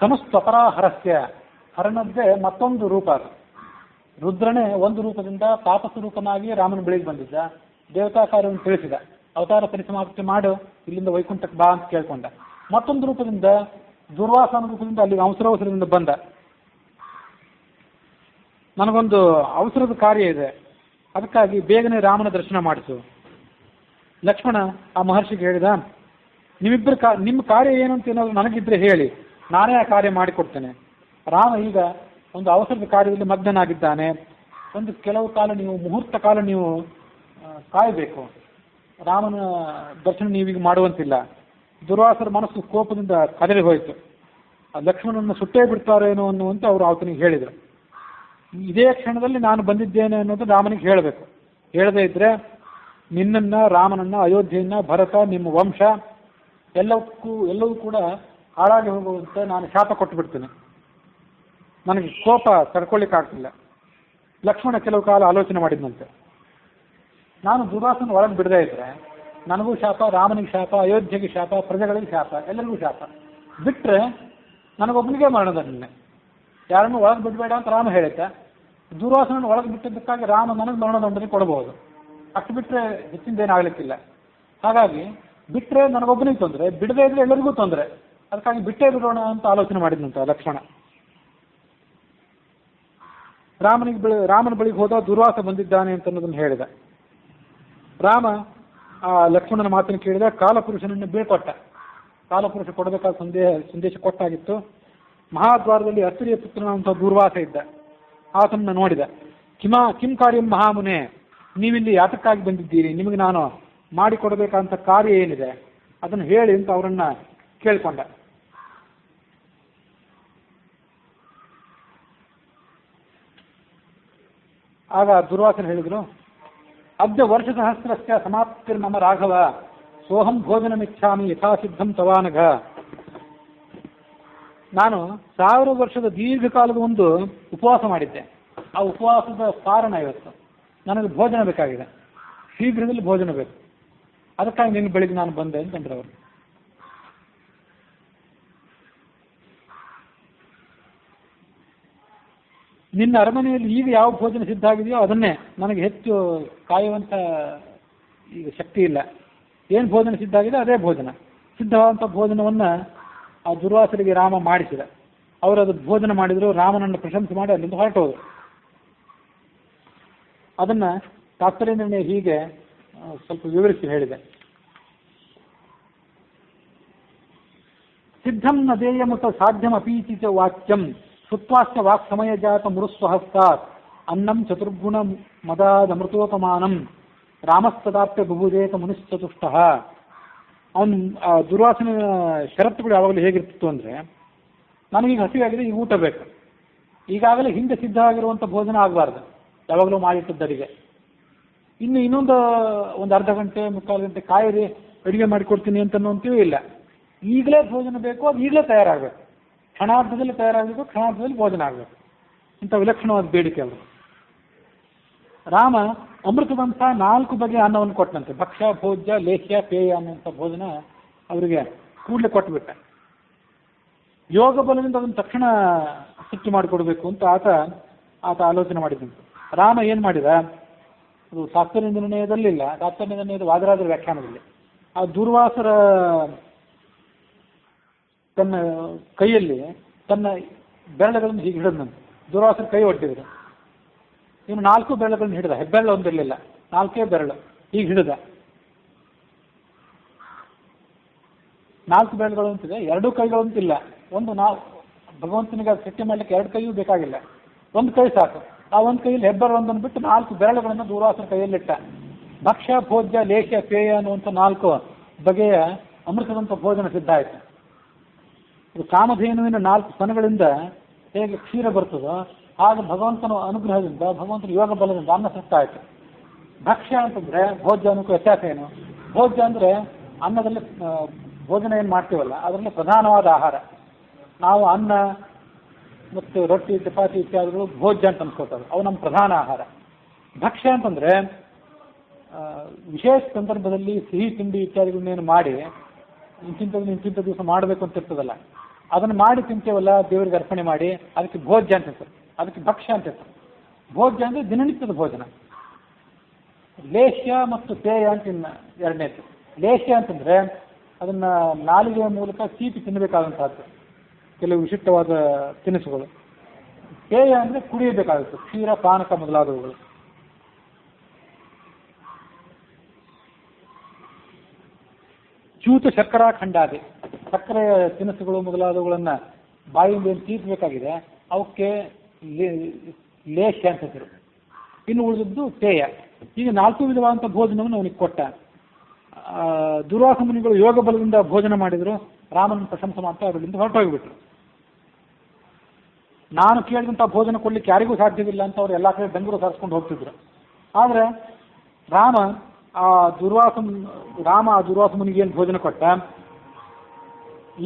ತನುಸ್ತಪರಾಹರಸ್ಯ, ಹರನದ್ದೇ ಮತ್ತೊಂದು ರೂಪ. ರುದ್ರನೇ ಒಂದು ರೂಪದಿಂದ ತಾಪಸ ರೂಪನಾಗಿ ರಾಮನ ಬಳಿಗೆ ಬಂದಿದ್ದ. ದೇವತಾ ಕಾರ್ಯವನ್ನು ತಿಳಿಸಿದ. ಅವತಾರ ಪರಿಸಮಾಪ್ತಿ ಮಾಡು, ಇಲ್ಲಿಂದ ವೈಕುಂಠಕ್ಕೆ ಬಾ ಅಂತ ಕೇಳ್ಕೊಂಡ. ಮತ್ತೊಂದು ರೂಪದಿಂದ ದುರ್ವಾಸನ ರೂಪದಿಂದ ಅಲ್ಲಿಗೆ ಅವಸರದಿಂದ ಬಂದ. ನನಗೊಂದು ಅವಸರದ ಕಾರ್ಯ ಇದೆ, ಅದಕ್ಕಾಗಿ ಬೇಗನೆ ರಾಮನ ದರ್ಶನ ಮಾಡಿಸು. ಲಕ್ಷ್ಮಣ ಆ ಮಹರ್ಷಿಗೆ ಹೇಳಿದ, ನಿಮ್ಮ ಕಾರ್ಯ ಏನು ಅಂತ ಏನಾದರೂ ನನಗಿದ್ರೆ ಹೇಳಿ, ನಾನೇ ಆ ಕಾರ್ಯ ಮಾಡಿಕೊಡ್ತೇನೆ. ರಾಮ ಈಗ ಒಂದು ಅವಸರದ ಕಾರ್ಯದಲ್ಲಿ ಮಗ್ನನಾಗಿದ್ದಾನೆ. ಒಂದು ಕೆಲವು ಕಾಲ ನೀವು ಮುಹೂರ್ತ ಕಾಲ ನೀವು ಕಾಯಬೇಕು. ರಾಮನ ದರ್ಶನ ನೀವೀಗ ಮಾಡುವಂತಿಲ್ಲ. ದುರ್ವಾಸರ ಮನಸ್ಸು ಕೋಪದಿಂದ ಕದರಿ ಹೋಯಿತು. ಆ ಲಕ್ಷ್ಮಣನನ್ನು ಸುಟ್ಟೇ ಬಿಡ್ತಾರೇನೋ ಅನ್ನುವಂತ ಅವರು ಆತನಿಗೆ ಹೇಳಿದರು. ಇದೇ ಕ್ಷಣದಲ್ಲಿ ನಾನು ಬಂದಿದ್ದೇನೆ ಅನ್ನೋದು ರಾಮನಿಗೆ ಹೇಳಬೇಕು. ಹೇಳದೇ ಇದ್ರೆ ನಿನ್ನನ್ನ, ರಾಮನನ್ನ, ಅಯೋಧ್ಯೆಯನ್ನ, ಭರತ, ನಿಮ್ಮ ವಂಶ ಎಲ್ಲವೂ ಕೂಡ ಹಾಳಾಗಿ ಹೋಗುವಂತೆ ನಾನು ಶಾಪ ಕೊಟ್ಟು ಬಿಡ್ತೇನೆ. ನನಗೆ ಕೋಪ ತಡ್ಕೊಳ್ಳಿಕ್ಕಾಗ್ತಿಲ್ಲ. ಲಕ್ಷ್ಮಣ ಕೆಲವು ಕಾಲ ಆಲೋಚನೆ ಮಾಡಿದ್ನಂತೆ. ನಾನು ದುರ್ವಾಸನ ಒಳಗೆ ಬಿಡದೇ ಇದ್ರೆ ನನಗೂ ಶಾಪ, ರಾಮನಿಗೆ ಶಾಪ, ಅಯೋಧ್ಯೆಗೆ ಶಾಪ, ಪ್ರಜೆಗಳಿಗೆ ಶಾಪ, ಎಲ್ಲರಿಗೂ ಶಾಪ. ಬಿಟ್ಟರೆ ನನಗೊಬ್ಬನಿಗೆ ಮರಣದಂಡನೆ. ಯಾರನ್ನು ಒಳಗೆ ಬಿಡಬೇಡ ಅಂತ ರಾಮ ಹೇಳಿದ್ದ. ದುರ್ವಾಸನ ಒಳಗೆ ಬಿಟ್ಟಿದ್ದಕ್ಕಾಗಿ ರಾಮ ನನಗೆ ಮರಣದಂಡನೆ ಕೊಡಬಹುದು. ಅಷ್ಟು ಬಿಟ್ಟರೆ ಹೆಚ್ಚಿಂದೇನಾಗಲಿಕ್ಕಿಲ್ಲ. ಹಾಗಾಗಿ ಬಿಟ್ಟರೆ ನನಗೊಬ್ಬನಿಗೆ ತೊಂದರೆ, ಬಿಡದೇ ಇದ್ರೆ ಎಲ್ಲರಿಗೂ ತೊಂದರೆ. ಅದಕ್ಕಾಗಿ ಬಿಟ್ಟೇ ಬಿಡೋಣ ಅಂತ ಆಲೋಚನೆ ಮಾಡಿದ್ನಂತ ಲಕ್ಷ್ಮಣ. ರಾಮನ ಬಳಿಗೆ ಹೋದ ದುರ್ವಾಸ ಬಂದಿದ್ದಾನೆ ಅಂತ ಅನ್ನೋದನ್ನು ಹೇಳಿದ. ರಾಮ ಆ ಲಕ್ಷ್ಮಣನ ಮಾತನ್ನು ಕೇಳಿದ, ಕಾಲಪುರುಷನನ್ನು ಬೀಳ್ಕೊಟ್ಟ. ಕಾಲಪುರುಷ ಕೊಡಬೇಕಾದ ಸಂದೇಶ ಕೊಟ್ಟಾಗಿತ್ತು. ಮಹಾದ್ವಾರದಲ್ಲಿ ಅಸುರಿಯ ಪುತ್ರನಂತ ದೂರ್ವಾಸ ಇದ್ದ. ಆತನನ್ನು ನೋಡಿದ. ಕಿಂ ಕಾರ್ಯಂ ಮಹಾಮುನೆ, ನೀವಿಲ್ಲಿ ಯಾತಕ್ಕಾಗಿ ಬಂದಿದ್ದೀರಿ, ನಿಮಗೆ ನಾನು ಮಾಡಿಕೊಡಬೇಕಂತ ಕಾರ್ಯ ಏನಿದೆ ಅದನ್ನು ಹೇಳಿ ಅಂತ ಅವರನ್ನ ಕೇಳಿಕೊಂಡ. ಆಗ ದುರ್ವಾಸನ ಹೇಳಿದ್ರು, ಅದ್ಯ ವರ್ಷ ಸಹಸ್ರಸ್ಯ ಸಮಾಪ್ತಿರ್ಮಮ ರಾಘವ, ಸೋಹಂ ಭೋಜನಮಿಚ್ಛಾಮಿ ಯಥಾಸಿದ್ಧಂ ತವಾನಘ. ನಾನು 1000 ವರ್ಷದ ದೀರ್ಘಕಾಲದ ಒಂದು ಉಪವಾಸ ಮಾಡಿದ್ದೆ. ಆ ಉಪವಾಸದ ಕಾರಣ ಇವತ್ತು ನನಗೆ ಭೋಜನ ಬೇಕಾಗಿದೆ, ಶೀಘ್ರದಲ್ಲಿ ಭೋಜನ ಬೇಕು, ಅದಕ್ಕಾಗಿ ನಿನ್ನ ಬೆಳಿಗ್ಗೆ ನಾನು ಬಂದೆ ಅಂತಂದ್ರೆ ಅವರು. ನಿನ್ನ ಅರಮನೆಯಲ್ಲಿ ಈಗ ಯಾವ ಭೋಜನ ಸಿದ್ಧ ಆಗಿದೆಯೋ ಅದನ್ನೇ, ನನಗೆ ಹೆಚ್ಚು ಕಾಯುವಂಥ ಈಗ ಶಕ್ತಿ ಇಲ್ಲ. ಏನು ಭೋಜನ ಸಿದ್ಧ ಆಗಿದೆ ಅದೇ ಭೋಜನ. ಸಿದ್ಧವಾದಂಥ ಭೋಜನವನ್ನು ಆ ದುರ್ವಾಸರಿಗೆ ರಾಮ ಮಾಡಿಸಿದ. ಅವರು ಅದು ಭೋಜನ ಮಾಡಿದರು. ರಾಮನನ್ನು ಪ್ರಶಂಸೆ ಮಾಡಿ ಅಲ್ಲಿಂದ ಹೊರಟೋದು. ಅದನ್ನು ತಾತ್ಪರ್ಯದಿಂದ ಹೀಗೆ ಸ್ವಲ್ಪ ವಿವರಿಸಿ ಹೇಳಿದೆ. ಸಿದ್ಧಂ ನ ದೇಯಮುತ ಸಾಧ್ಯಂ ಅಪೀತಿ ಚ ವಾಕ್ಯಂ ಸುತ್ವಾಶ್ಚ ವಾಕ್ ಸಮಯ ಜಾತ ಮುರುಸ್ವಹಸ್ತಾತ್ ಅನ್ನಂ ಚತುರ್ಗುಣ ಮದಾದಮೃತೋಪಮಾನಂ ರಾಮಸ್ತದಾಪ್ಯ ಬುಭುದೇತ ಮುನಿಶ್ಚತುಷ್ಟ. ಅವನು ದುರ್ವಾಸನ ಷರತ್ತುಗಳು ಯಾವಾಗಲೂ ಹೇಗಿರ್ತಿತ್ತು ಅಂದರೆ, ನನಗೀಗ ಹಸಿವಾಗಿದೆ, ಈಗ ಊಟ ಬೇಕು, ಈಗಾಗಲೇ ಹಿಂದೆ ಸಿದ್ಧವಾಗಿರುವಂಥ ಭೋಜನ ಆಗಬಾರ್ದು, ಯಾವಾಗಲೂ ಮಾಡಿಟ್ಟಿದ್ದರಿಗೆ. ಇನ್ನೊಂದು ಅರ್ಧ ಗಂಟೆ ಮುಕ್ಕಾಲು ಗಂಟೆ ಕಾಯಿರಿ, ಅಡುಗೆ ಮಾಡಿಕೊಡ್ತೀನಿ ಅಂತನ್ನುವಂತೀವಿ ಇಲ್ಲ. ಈಗಲೇ ಭೋಜನ ಬೇಕು, ಅದು ಈಗಲೇ ತಯಾರಾಗಬೇಕು, ಕ್ಷಣಾರ್ಧದಲ್ಲಿ ತಯಾರಾಗಬೇಕು, ಕ್ಷಣಾರ್ಧದಲ್ಲಿ ಭೋಜನ ಆಗಬೇಕು. ಇಂಥ ವಿಲಕ್ಷಣವಾದ ಬೇಡಿಕೆ ಅವರು. ರಾಮ ಅಮೃತದಂಥ 4 ಬಗೆಯ ಅನ್ನವನ್ನು ಕೊಟ್ಟನಂತೆ. ಭಕ್ಷ್ಯ, ಭೋಜ್ಯ, ಲೇಹ್ಯ, ಪೇಯ ಅನ್ನುವಂಥ ಭೋಜನ ಅವರಿಗೆ ಕೂಡಲೇ ಕೊಟ್ಟುಬಿಟ್ಟ. ಯೋಗ ಬಲದಿಂದ ಅದನ್ನು ತಕ್ಷಣ ಸಿಟ್ಟು ಮಾಡಿಕೊಡ್ಬೇಕು ಅಂತ ಆತ ಆಲೋಚನೆ ಮಾಡಿದಂತೆ. ರಾಮ ಏನು ಮಾಡಿದ, ಅದು ತಾತ್ಪರ್ಯ ನಿರ್ಣಯದಲ್ಲಿಲ್ಲ, ತಾತ್ಪರ್ಯ ನಿರ್ಣಯದ ವಾದರಾಜರ ವ್ಯಾಖ್ಯಾನದಲ್ಲಿ ಆ ದುರ್ವಾಸರ ತನ್ನ ಕೈಯಲ್ಲಿ ತನ್ನ ಬೆರಳುಗಳನ್ನು ಹೀಗೆ ಹಿಡಿದಂತೆ. ದುರ್ವಾಸರ ಕೈ ಒಟ್ಟಿದ್ರು. ಇವನು 4 ಬೆರಳುಗಳನ್ನು ಹಿಡಿದ, ಹೆಬ್ಬೆರಳು ಒಂದಿರಲಿಲ್ಲ, 4 ಬೆರಳು ಹೀಗೆ ಹಿಡಿದ. 4 ಬೆರಳುಗಳು ಅಂತಿದೆ, 2 ಕೈಗಳು ಅಂತಿಲ್ಲ. ನಾವು ಭಗವಂತನಿಗೆ ಸೃಷ್ಟಿ ಮಾಡಲಿಕ್ಕೆ 2 ಕೈಯೂ ಬೇಕಾಗಿಲ್ಲ, 1 ಕೈ ಸಾಕು. ಆ 1 ಕೈಯಲ್ಲಿ ಹೆಬ್ಬೆರಳು ಒಂದನ್ನು ಬಿಟ್ಟು 4 ಬೆರಳುಗಳನ್ನು ದುರ್ವಾಸನ ಕೈಯಲ್ಲಿಟ್ಟ. ಭಕ್ಷ್ಯ, ಭೋಜ್ಯ, ಲೇಖ್ಯ, ಪೇಯ ಅನ್ನುವಂಥ 4 ಬಗೆಯ ಅಮೃತದಂಥ ಭೋಜನ ಸಿದ್ಧ ಆಯಿತು. ಇದು ಕಾಮಧೇನುವಿನ 4 ಸ್ತನಗಳಿಂದ ಹೇಗೆ ಕ್ಷೀರ ಬರ್ತದೋ ಹಾಗೆ ಭಗವಂತನ ಅನುಗ್ರಹದಿಂದ, ಭಗವಂತನ ಯೋಗ ಬಲದಿಂದ ಅನ್ನ ಸಿದ್ಧ ಆಯಿತು. ಭಕ್ಷ್ಯ ಅಂತಂದರೆ ಭೋಜ್ಯ ಅನ್ನೋಕ್ಕೂ ವ್ಯತ್ಯಾಸ ಏನು? ಭೋಜ್ಯ ಅಂದರೆ ಅನ್ನದಲ್ಲಿ ಭೋಜನ ಏನು ಮಾಡ್ತೀವಲ್ಲ ಅದರಲ್ಲಿ ಪ್ರಧಾನವಾದ ಆಹಾರ. ನಾವು ಅನ್ನ ಮತ್ತು ರೊಟ್ಟಿ, ಚಪಾತಿ ಇತ್ಯಾದಿಗಳು ಭೋಜ್ಯ ಅಂತ ಅನ್ಕೋತಾರೆ, ಅವು ನಮ್ಮ ಪ್ರಧಾನ ಆಹಾರ. ಭಕ್ಷ್ಯ ಅಂತಂದರೆ ವಿಶೇಷ ಸಂದರ್ಭದಲ್ಲಿ ಸಿಹಿ ತಿಂಡಿ ಇತ್ಯಾದಿಗಳನ್ನೇನು ಮಾಡಿ ಇಂತಿಂಥ ದಿವಸ ಮಾಡಬೇಕು ಅಂತ ಇರ್ತದಲ್ಲ, ಅದನ್ನು ಮಾಡಿ ತಿಂತೇವಲ್ಲ, ದೇವರಿಗೆ ಅರ್ಪಣೆ ಮಾಡಿ, ಅದಕ್ಕೆ ಭೋಜ್ಯ ಅಂತ ಇರ್ತದೆ, ಅದಕ್ಕೆ ಭಕ್ಷ್ಯ ಅಂತ ಇರ್ತದೆ. ಭೋಜ್ಯ ಅಂದರೆ ದಿನನಿತ್ಯದ ಭೋಜನ. ಲೇಹ್ಯ ಮತ್ತು ಪೇಯ ಅಂತ ಎರಡನೇದು. ಲೇಹ್ಯ ಅಂತಂದರೆ ಅದನ್ನು ನಾಲಿಗೆಯ ಮೂಲಕ ಸೀಪಿ ತಿನ್ನಬೇಕಾದಂಥದ್ದು, ಕೆಲವು ವಿಶಿಷ್ಟವಾದ ತಿನಿಸುಗಳು. ಪೇಯ ಅಂದರೆ ಕುಡಿಯಬೇಕಾಗುತ್ತೆ, ಕ್ಷೀರ, ಪಾನಕ ಮೊದಲಾದವುಗಳು. ಚ್ಯೂತ ಶರ್ಕರಾ ಖಂಡಾದಿ, ಸಕ್ಕರೆಯ ತಿನಿಸುಗಳು ಮೊದಲಾದವುಗಳನ್ನು ಬಾಯಿಂದ ಏನು ತೀರ್ಸಬೇಕಾಗಿದೆ ಅವಕ್ಕೆ ಲೇಹ್ಯ ಅಂತ ಹೆಸರು. ಇನ್ನು ಉಳಿದದ್ದು ಪೇಯ. ಈಗ 4 ವಿಧವಾದಂಥ ಭೋಜನವನ್ನು ಅವನಿಗೆ ಕೊಟ್ಟ. ದುರ್ವಾಸ ಮುನಿಗಳು ಯೋಗ ಬಲದಿಂದ ಭೋಜನ ಮಾಡಿದರು. ರಾಮನ ಪ್ರಶಂಸೆ ಮಾಡ್ತಾ ಅವರಿಂದ ಹೊರಟೋಗಿಬಿಟ್ರು. ನಾನು ಕೇಳಿದಂಥ ಭೋಜನ ಕೊಡ್ಲಿಕ್ಕೆ ಯಾರಿಗೂ ಸಾಧ್ಯವಿಲ್ಲ ಅಂತ ಅವ್ರು ಎಲ್ಲ ಕಡೆ ಬೆಂಗಳೂರು ಸಾರಿಸ್ಕೊಂಡು ಹೋಗ್ತಿದ್ರು. ಆದರೆ ರಾಮ ಆ ದುರ್ವಾಸ ಮುನಿಗೆ ಏನು ಭೋಜನ ಕೊಟ್ಟ,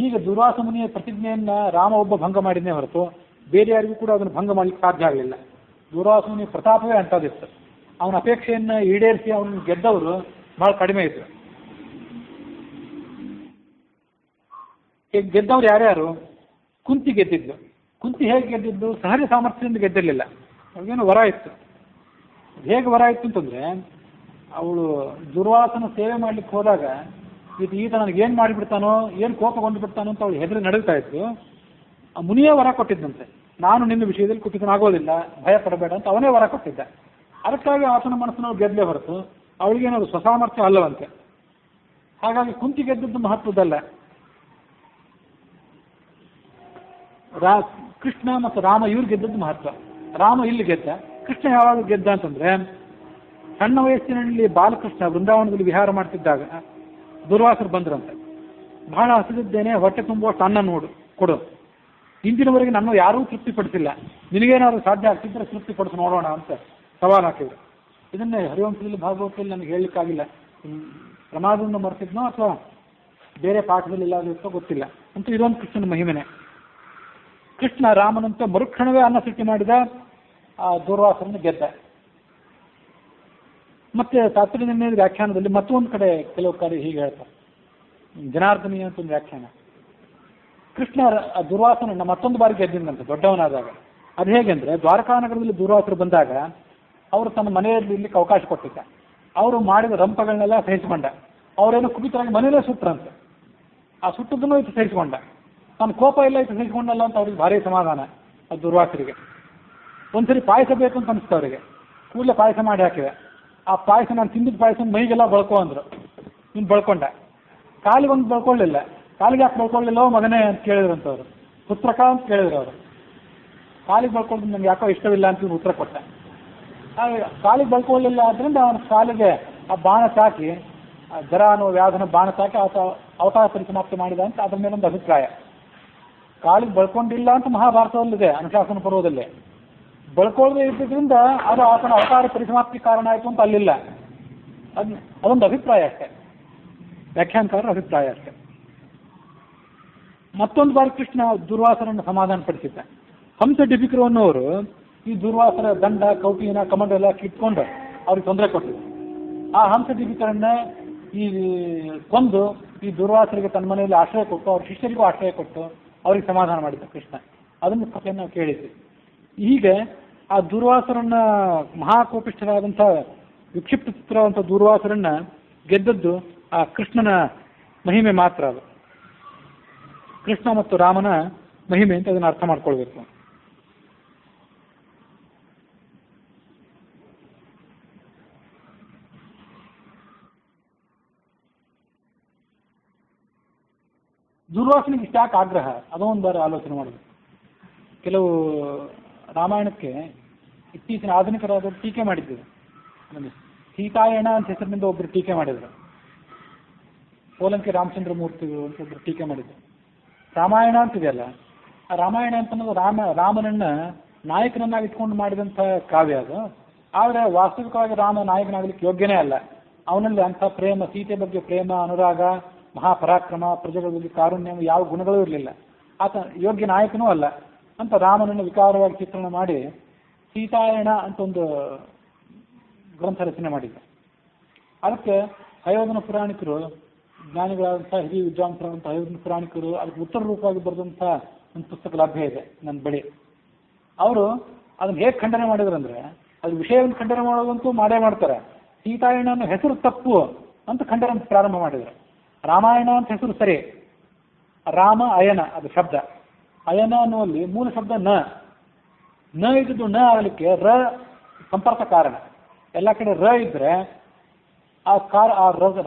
ಈಗ ದುರ್ವಾಸ ಮುನಿಯ ಪ್ರತಿಜ್ಞೆಯನ್ನು ರಾಮ ಒಬ್ಬ ಭಂಗ ಮಾಡಿದ್ನೇ ಹೊರತು ಬೇರೆ ಯಾರಿಗೂ ಕೂಡ ಅದನ್ನು ಭಂಗ ಮಾಡಲಿಕ್ಕೆ ಸಾಧ್ಯ ಆಗಲಿಲ್ಲ. ದುರ್ವಾಸ ಮುನಿಯ ಪ್ರತಾಪವೇ ಅಂಥದ್ದಿತ್ತು. ಅವನ ಅಪೇಕ್ಷೆಯನ್ನು ಈಡೇರಿಸಿ ಅವನು ಗೆದ್ದವರು ಬಹಳ ಕಡಿಮೆ ಇದ್ರು. ಗೆದ್ದವ್ರು ಯಾರ್ಯಾರು? ಕುಂತಿ ಗೆದ್ದಿದ್ದು. ಕುಂತಿ ಹೇಗೆ ಗೆದ್ದಿದ್ದು? ಸಹಜ ಸಾಮರ್ಥ್ಯದಿಂದ ಗೆದ್ದಿರಲಿಲ್ಲ, ಅವ್ರಿಗೇನು ವರ ಇತ್ತು. ಹೇಗೆ ವರ ಇತ್ತು ಅಂತಂದರೆ, ಅವಳು ದುರ್ವಾಸನ ಸೇವೆ ಮಾಡ್ಲಿಕ್ಕೆ ಹೋದಾಗ ಈತ ನನಗೇನು ಮಾಡಿಬಿಡ್ತಾನೋ, ಏನು ಕೋಪಗೊಂಡು ಬಿಡ್ತಾನೋ ಅಂತ ಅವಳು ಹೆದರಿ ನಡುಗ್ತಾ ಇತ್ತು. ಆ ಮುನಿಯೇ ವರ ಕೊಟ್ಟಿದ್ದಂತೆ, ನಾನು ನಿನ್ನ ವಿಷಯದಲ್ಲಿ ಕುಪಿತನಾಗೋದಿಲ್ಲ, ಭಯ ಪಡಬೇಡ ಅಂತ ಅವನೇ ವರ ಕೊಟ್ಟಿದ್ದ. ಅದಕ್ಕಾಗಿ ಆತನ ಮನಸ್ಸನ್ನು ಗೆದ್ದಲೇ ಹೊರತು ಅವಳಿಗೇನದು ಸ್ವಸಾಮರ್ಥ್ಯ ಅಲ್ಲವಂತೆ. ಹಾಗಾಗಿ ಕುಂತಿ ಗೆದ್ದದ್ದು ಮಹತ್ವದಲ್ಲ. ಕೃಷ್ಣ ಮತ್ತು ರಾಮ ಇವ್ರು ಗೆದ್ದದ್ದು ಮಹತ್ವ. ರಾಮ ಇಲ್ಲಿ ಗೆದ್ದ, ಕೃಷ್ಣ ಯಾವಾಗ ಗೆದ್ದ ಅಂತಂದ್ರೆ, ಸಣ್ಣ ವಯಸ್ಸಿನಲ್ಲಿ ಬಾಲಕೃಷ್ಣ ವೃಂದಾವನದಲ್ಲಿ ವಿಹಾರ ಮಾಡ್ತಿದ್ದಾಗ ದುರ್ವಾಸರು ಬಂದ್ರಂತೆ. ಬಹಳ ಹಸಿದಿದ್ದೇನೆ, ಹೊಟ್ಟೆ ತುಂಬುವಷ್ಟು ಅನ್ನ ಕೊಡು, ಇಂದಿನವರೆಗೆ ನನ್ನ ಯಾರೂ ತೃಪ್ತಿಪಡಿಸಿಲ್ಲ, ನಿನಗೇನಾದ್ರು ಸಾಧ್ಯ ಆಗ್ತಿದ್ರೆ ತೃಪ್ತಿಪಡಿಸಿ ನೋಡೋಣ ಅಂತ ಸವಾಲು ಹಾಕಿದ್ರು. ಇದನ್ನೇ ಹರಿವಂಶದಲ್ಲಿ ಭಾಗವತದಲ್ಲಿ ನನಗೆ ಹೇಳಲಿಕ್ಕಾಗಿಲ್ಲ, ಪ್ರಮಾದವನ್ನು ಮರೆತಿದ್ನೋ ಅಥವಾ ಬೇರೆ ಪಾಠದಲ್ಲಿ ಇಲ್ಲದಿರ್ತೋ ಗೊತ್ತಿಲ್ಲ. ಅಂತೂ ಇದೊಂದು ಕೃಷ್ಣನ ಮಹಿಮೆನೆ. ಕೃಷ್ಣ ರಾಮನಂತೆ ಮರುಕ್ಷಣವೇ ಅನ್ನ ಸೃಷ್ಟಿ ಮಾಡಿದ, ಆ ದುರ್ವಾಸರನ್ನು ಗೆದ್ದ. ಮತ್ತೆ ತಾತ್ಪರ್ಯ ವ್ಯಾಖ್ಯಾನದಲ್ಲಿ ಮತ್ತೊಂದು ಕಡೆ ಕೆಲವು ಕಾರ್ಯ ಹೀಗೆ ಹೇಳ್ತಾರೆ, ಜನಾರ್ದನಿ ಅಂತ ಒಂದು ವ್ಯಾಖ್ಯಾನ. ಕೃಷ್ಣ ದುರ್ವಾಸನನ್ನ ಮತ್ತೊಂದು ಬಾರಿ ಗೆದ್ದಿದ್ದಂತೆ ದೊಡ್ಡವನಾದಾಗ. ಅದು ಹೇಗೆಂದ್ರೆ, ದ್ವಾರಕಾನಗರದಲ್ಲಿ ದುರ್ವಾಸರು ಬಂದಾಗ ಅವರು ತನ್ನ ಮನೆಯಲ್ಲಿ ಇರ್ಲಿಕ್ಕೆ ಅವಕಾಶ ಕೊಟ್ಟಿದ್ದ. ಅವರು ಮಾಡಿದ ರಂಪಗಳನ್ನೆಲ್ಲ ಸಹಿಸಿಕೊಂಡ. ಅವರೇನು ಕುಪಿತರಾಗಿ ಮನೆಯಲ್ಲೇ ಸುಟ್ಟರಂತೆ. ಆ ಸುಟ್ಟದನ್ನು ಇದು ಸಹಿಸಿಕೊಂಡ. ತನ್ನ ಕೋಪ ಎಲ್ಲ ಇದು ಸಹಿಸಿಕೊಂಡಲ್ಲ ಅಂತ ಅವ್ರಿಗೆ ಭಾರಿ ಸಮಾಧಾನ. ಅದು ದುರ್ವಾಸರಿಗೆ ಒಂದ್ಸರಿ ಪಾಯಸ ಬೇಕು ಅಂತ ಅನಿಸ್ತು ಅವರಿಗೆ. ಕೂಡಲೇ ಪಾಯಸ ಮಾಡಿ ಹಾಕಿದೆ. ಆ ಪಾಯಸ ನಾನು ತಿಂದಿದ್ದ ಪಾಯಸ ಮೈಗೆಲ್ಲ ಬಳ್ಕೊ ಅಂದ್ರು. ನೀನು ಬಳ್ಕೊಂಡ. ಕಾಲಿಗೆ ಒಂದು ಬಳ್ಕೊಳ್ಳಿಲ್ಲ. ಕಾಲಿಗೆ ಯಾಕೆ ಬಳ್ಕೊಳ್ಳಿಲ್ಲೋ ಮಗನೇ ಅಂತ ಕೇಳಿದ್ರಂತವ್ರು. ಪುತ್ರಕ ಅಂತ ಕೇಳಿದ್ರು ಅವರು. ಕಾಲಿಗೆ ಬಳ್ಕೊಂಡು ನಮ್ಗೆ ಯಾಕೋ ಇಷ್ಟವಿಲ್ಲ ಅಂತ ಉತ್ತರ ಕೊಟ್ಟ. ಕಾಲಿಗೆ ಬಳ್ಕೊಳ್ಳಿಲ್ಲ ಆದ್ರಿಂದ ಅವನ ಕಾಲಿಗೆ ಆ ಬಾಣ ಸಾಕಿ, ಜರ ಅನ್ನೋ ವ್ಯಾಧನ ಬಾಣ ಸಾಕಿ ಆತ ಅವತಾರ ಪರಿಸಮಾಪ್ತಿ ಮಾಡಿದ ಅಂತ ಅದ್ರ ಮೇಲೊಂದು ಅಭಿಪ್ರಾಯ. ಕಾಲಿಗೆ ಬಳ್ಕೊಂಡಿಲ್ಲ ಅಂತ ಮಹಾಭಾರತದಲ್ಲಿದೆ, ಅನುಶಾಸನ ಪರ್ವದಲ್ಲಿ. ಬಳ್ಕೊಳ್ಳದೆ ಇದ್ದಿದ್ರಿಂದ ಅದು ಆತನ ಅವತಾರ ಪರಿಸಮಾಪ್ತಿ ಕಾರಣ ಆಯಿತು ಅಂತ ಅಲ್ಲಿಲ್ಲ. ಅದೊಂದು ಅಭಿಪ್ರಾಯ ಅಷ್ಟೇ, ವ್ಯಾಖ್ಯಾನಕಾರರ ಅಭಿಪ್ರಾಯ ಅಷ್ಟೇ. ಮತ್ತೊಂದು ಬಾರಿ ಕೃಷ್ಣ ದುರ್ವಾಸರನ್ನು ಸಮಾಧಾನ ಪಡಿಸಿದ್ದ. ಹಂಸ ಡಿಬಿಕರು ಅನ್ನೋರು ಈ ದುರ್ವಾಸರ ದಂಡ, ಕೌಟಿನ, ಕಮಂಡ ಎಲ್ಲ ಕಿತ್ಕೊಂಡು ಅವ್ರಿಗೆ ತೊಂದರೆ ಕೊಟ್ಟಿದ್ರು. ಆ ಹಂಸ ಡಿಬಿಕರನ್ನ ಈ ಕೊಂದು ಈ ದುರ್ವಾಸರಿಗೆ ತನ್ನ ಮನೆಯಲ್ಲಿ ಆಶ್ರಯ ಕೊಟ್ಟು, ಅವ್ರ ಶಿಷ್ಯರಿಗೂ ಆಶ್ರಯ ಕೊಟ್ಟು ಅವ್ರಿಗೆ ಸಮಾಧಾನ ಮಾಡಿದ್ದ ಕೃಷ್ಣ. ಅದನ್ನು ಕಥೆಯನ್ನು ನಾವು ಕೇಳಿದ್ವಿ. ಹೀಗೆ ಆ ದುರ್ವಾಸರನ್ನ, ಮಹಾಕೋಪಿಷ್ಠರಾದಂಥ ವಿಕ್ಷಿಪ್ತ ಚಿತ್ರವಂಥ ದುರ್ವಾಸರನ್ನ ಗೆದ್ದದ್ದು ಆ ಕೃಷ್ಣನ ಮಹಿಮೆ ಮಾತ್ರ. ಅದು ಕೃಷ್ಣ ಮತ್ತು ರಾಮನ ಮಹಿಮೆ ಅಂತ ಅದನ್ನು ಅರ್ಥ ಮಾಡ್ಕೊಳ್ಬೇಕು. ದುರ್ವಾಸನಿಗೆ ಇಷ್ಟ ಯಾಕೆ ಆಗ್ರಹ, ಅದೊಂದು ಬಾರಿ ಆಲೋಚನೆ ಮಾಡಬೇಕು. ಕೆಲವು ರಾಮಾಯಣಕ್ಕೆ ಇತ್ತೀಚಿನ ಆಧುನಿಕರಾದವರು ಟೀಕೆ ಮಾಡಿದ್ದರು. ಸೀತಾಯಣ ಅಂತ ಹೆಸರಿನಿಂದ ಒಬ್ಬರು ಟೀಕೆ ಮಾಡಿದರು. ಸೋಲಂಕಿ ರಾಮಚಂದ್ರ ಮೂರ್ತಿ ಅಂತ ಒಬ್ಬರು ಟೀಕೆ ಮಾಡಿದರು. ರಾಮಾಯಣ ಅಂತಿದೆಯಲ್ಲ, ಆ ರಾಮಾಯಣ ಅಂತನ್ನೋದು ರಾಮನನ್ನ ನಾಯಕನನ್ನಾಗಿ ಇಟ್ಕೊಂಡು ಮಾಡಿದಂಥ ಕಾವ್ಯ ಅದು. ಆದರೆ ವಾಸ್ತವಿಕವಾಗಿ ರಾಮ ನಾಯಕನಾಗಲಿಕ್ಕೆ ಯೋಗ್ಯನೇ ಅಲ್ಲ. ಅವನಲ್ಲಿ ಅಂಥ ಪ್ರೇಮ, ಸೀತೆ ಬಗ್ಗೆ ಪ್ರೇಮ, ಅನುರಾಗ, ಮಹಾಪರಾಕ್ರಮ, ಪ್ರಜೆಗಳ ಬಗ್ಗೆ ಕಾರುಣ್ಯ, ಯಾವ ಗುಣಗಳೂ ಇರಲಿಲ್ಲ. ಆತ ಯೋಗ್ಯ ನಾಯಕನೂ ಅಲ್ಲ ಅಂತ ರಾಮನನ್ನು ವಿಕಾರವಾಗಿ ಚಿತ್ರಣ ಮಾಡಿ ಸೀತಾಯಣ ಅಂತ ಒಂದು ಗ್ರಂಥ ರಚನೆ ಮಾಡಿದ್ದ. ಅದಕ್ಕೆ ಹಯೋಧನ ಪುರಾಣಿಕರು, ಜ್ಞಾನಿಗಳಾದಂಥ ಹಿರಿಯ ವಿದ್ವಾಂಸರಾದಂಥ ಹಯೋಧನ ಪುರಾಣಿಕರು ಅದಕ್ಕೆ ಉತ್ತರ ರೂಪವಾಗಿ ಬರೆದಂಥ ಒಂದು ಪುಸ್ತಕ ಲಭ್ಯ ಇದೆ ನನ್ನ ಬಳಿ. ಅವರು ಅದನ್ನು ಹೇಗೆ ಖಂಡನೆ ಮಾಡಿದ್ರಂದ್ರೆ, ಅದು ವಿಷಯವನ್ನು ಖಂಡನೆ ಮಾಡೋದಂತೂ ಮಾಡೇ ಮಾಡ್ತಾರೆ. ಸೀತಾಯಣ ಅನ್ನೋ ಹೆಸರು ತಪ್ಪು ಅಂತ ಖಂಡನೆ ಪ್ರಾರಂಭ ಮಾಡಿದರು. ರಾಮಾಯಣ ಅಂತ ಹೆಸರು ಸರಿ, ರಾಮ ಅಯನ ಅದು ಶಬ್ದ. ಅಯನ ಅನ್ನುವಲ್ಲಿ ಮೂಲ ಶಬ್ದ ನ ಇದ್ದು ನ ಆಗಲಿಕ್ಕೆ ರ ಸಂಪರ್ಕ ಕಾರಣ. ಎಲ್ಲ ಕಡೆ ರ ಇದ್ರೆ ಆ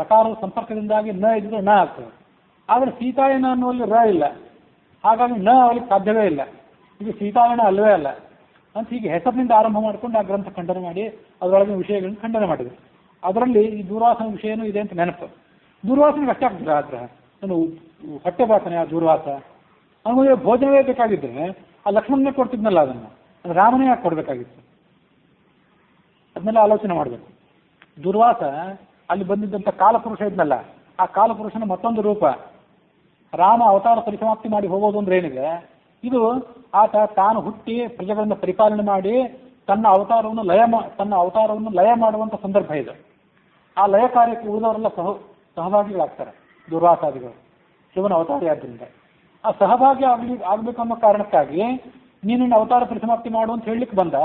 ರಕಾರದ ಸಂಪರ್ಕದಿಂದಾಗಿ ನ ಇದ್ರೆ ನ ಆಗ್ತದೆ. ಆದರೆ ಸೀತಾಯನ ಅನ್ನುವಲ್ಲಿ ರ ಇಲ್ಲ, ಹಾಗಾಗಿ ನ ಆಗಲಿಕ್ಕೆ ಸಾಧ್ಯವೇ ಇಲ್ಲ. ಇದು ಸೀತಾಯನ ಅಲ್ಲವೇ ಅಲ್ಲ ಅಂತ ಹೀಗೆ ಹೆಸರಿನಿಂದ ಆರಂಭ ಮಾಡಿಕೊಂಡು ಆ ಗ್ರಂಥ ಖಂಡನೆ ಮಾಡಿ ಅದರೊಳಗಿನ ವಿಷಯಗಳನ್ನು ಖಂಡನೆ ಮಾಡಿದ್ರು. ಅದರಲ್ಲಿ ಈ ದುರ್ವಾಸನ ವಿಷಯನೂ ಇದೆ ಅಂತ ನೆನಪು. ದುರ್ವಾಸನಿಗೆ ಅಷ್ಟೇ ಆಗ್ತದೆ ಆಗ್ರಹ, ನಾನು ಹೊಟ್ಟೆ ಬಾಸನೆ ಆ ದುರ್ವಾಸ. ಅವನಿಗೆ ಭೋಜನವೇ ಬೇಕಾಗಿದ್ದರೆ ಆ ಲಕ್ಷ್ಮಣನೇ ಕೊಡ್ತಿದ್ನಲ್ಲ, ಅದನ್ನು ರಾಮನೇ ಯಾಕೆ ಕೊಡಬೇಕಾಗಿತ್ತು? ಅದನ್ನೆಲ್ಲ ಆಲೋಚನೆ ಮಾಡಬೇಕು. ದುರ್ವಾಸ ಅಲ್ಲಿ ಬಂದಿದ್ದಂಥ ಕಾಲಪುರುಷ ಇದ್ನಲ್ಲ, ಆ ಕಾಲಪುರುಷನ ಮತ್ತೊಂದು ರೂಪ. ರಾಮ ಅವತಾರ ಪರಿಸಮಾಪ್ತಿ ಮಾಡಿ ಹೋಗೋದು ಅಂದ್ರೆ ಏನಿದೆ, ಇದು ಆತ ತಾನು ಹುಟ್ಟಿ ಪ್ರಜೆಗಳನ್ನು ಪರಿಪಾಲನೆ ಮಾಡಿ ತನ್ನ ಅವತಾರವನ್ನು ಲಯ ಮಾಡುವಂಥ ಸಂದರ್ಭ ಇದೆ. ಆ ಲಯ ಕಾರ್ಯಕ್ಕೆ ಉಳಿದವರೆಲ್ಲ ಸಹಭಾಗಿಗಳಾಗ್ತಾರೆ. ದುರ್ವಾಸಾದಿಗಳು ಶಿವನ ಅವತಾರಿ ಆದ್ದರಿಂದ ಆ ಸಹಭಾಗಿ ಆಗ್ಬೇಕನ್ನೋ ಕಾರಣಕ್ಕಾಗಿ ನೀನಿನ್ನ ಅವತಾರ ಪರಿಸಮಾಪ್ತಿ ಮಾಡು ಅಂತ ಹೇಳಲಿಕ್ಕೆ ಬಂದ.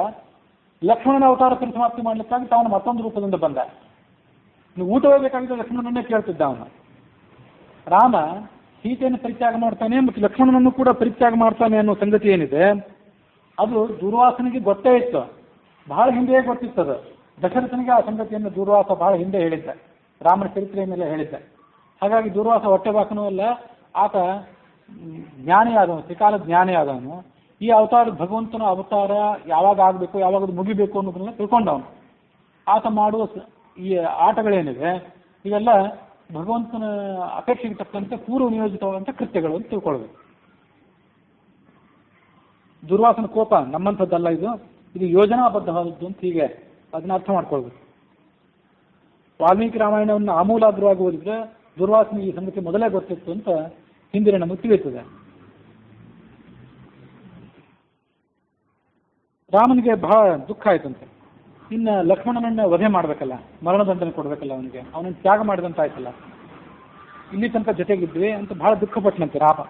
ಲಕ್ಷ್ಮಣನ ಅವತಾರ ಪರಿಸಮಾಪ್ತಿ ಮಾಡ್ಲಿಕ್ಕಾಗಿ ತಾನು ಮತ್ತೊಂದು ರೂಪದಿಂದ ಬಂದ. ನೀವು ಊಟವೇ ಬೇಕಾಗಿದ್ದ ಲಕ್ಷ್ಮಣನನ್ನೇ ಕೇಳ್ತಿದ್ದ ಅವನು. ರಾಮ ಸೀತೆಯನ್ನು ಪರಿತ್ಯಾಗ ಮಾಡ್ತಾನೆ ಮತ್ತು ಲಕ್ಷ್ಮಣನನ್ನು ಕೂಡ ಪರಿತ್ಯಾಗ ಮಾಡ್ತಾನೆ ಅನ್ನೋ ಸಂಗತಿ ಏನಿದೆ, ಅದು ದುರ್ವಾಸನಿಗೆ ಗೊತ್ತೇ ಇತ್ತು, ಬಹಳ ಹಿಂದೆಯೇ ಗೊತ್ತಿತ್ತದು. ದಶರಥನಿಗೆ ಆ ಸಂಗತಿಯನ್ನು ದೂರ್ವಾಸ ಬಹಳ ಹಿಂದೆ ಹೇಳಿದ್ದ, ರಾಮನ ಚರಿತ್ರೆಯನ್ನೆಲ್ಲ ಹೇಳಿದ್ದ. ಹಾಗಾಗಿ ದೂರ್ವಾಸ ಹೊಟ್ಟೆಬಾಕನೂ ಅಲ್ಲ, ಆತ ಜ್ಞಾನಿಯಾದವನು, ತ್ರಿಕಾಲ ಜ್ಞಾನಿಯಾದವನು. ಈ ಅವತಾರ ಭಗವಂತನ ಅವತಾರ ಯಾವಾಗ ಆಗಬೇಕು, ಯಾವಾಗ ಅದು ಮುಗಿಬೇಕು ಅನ್ನೋದನ್ನ ತಿಳ್ಕೊಂಡವನು. ಆತ ಮಾಡುವ ಈ ಆಟಗಳೇನಿವೆ ಇವೆಲ್ಲ ಭಗವಂತನ ಅಪೇಕ್ಷೆಗೆ ತಕ್ಕಂತೆ ಪೂರ್ವ ನಿಯೋಜಿತವಾದಂಥ ಕೃತ್ಯಗಳು ಅಂತ ತಿಳ್ಕೊಳ್ಬೇಕು. ದುರ್ವಾಸನ ಕೋಪ ನಮ್ಮಂಥದ್ದಲ್ಲ, ಇದು ಯೋಜನಾಬದ್ಧವಾದದ್ದು ಅಂತ ಹೀಗೆ ಅದನ್ನ ಅರ್ಥ ಮಾಡ್ಕೊಳ್ಬೇಕು. ವಾಲ್ಮೀಕಿ ರಾಮಾಯಣವನ್ನು ಆಮೂಲಾಗ್ರವಾಗಿ ಓದಿದ್ರೆ ದುರ್ವಾಸನ ಈ ಸಂಗತಿ ಮೊದಲೇ ಗೊತ್ತಿತ್ತು ಅಂತ ಹಿಂದಿನ ನಮಗೆ ತಿಳಿಯುತ್ತದೆ. ರಾಮನಿಗೆ ಬಹಳ ದುಃಖ ಆಯ್ತಂತೆ. ಇನ್ನು ಲಕ್ಷ್ಮಣನನ್ನ ವಧೆ ಮಾಡ್ಬೇಕಲ್ಲ, ಮರಣದಂಡನೆ ಕೊಡ್ಬೇಕಲ್ಲ, ಅವನನ್ನು ತ್ಯಾಗ ಮಾಡಿದಂತ ಆಯ್ತಲ್ಲ, ಇಲ್ಲಿ ತನಕ ಜೊತೆಗಿದ್ವಿ ಅಂತ ಬಹಳ ದುಃಖಪಟ್ಟನಂತೆ ರಾಮ,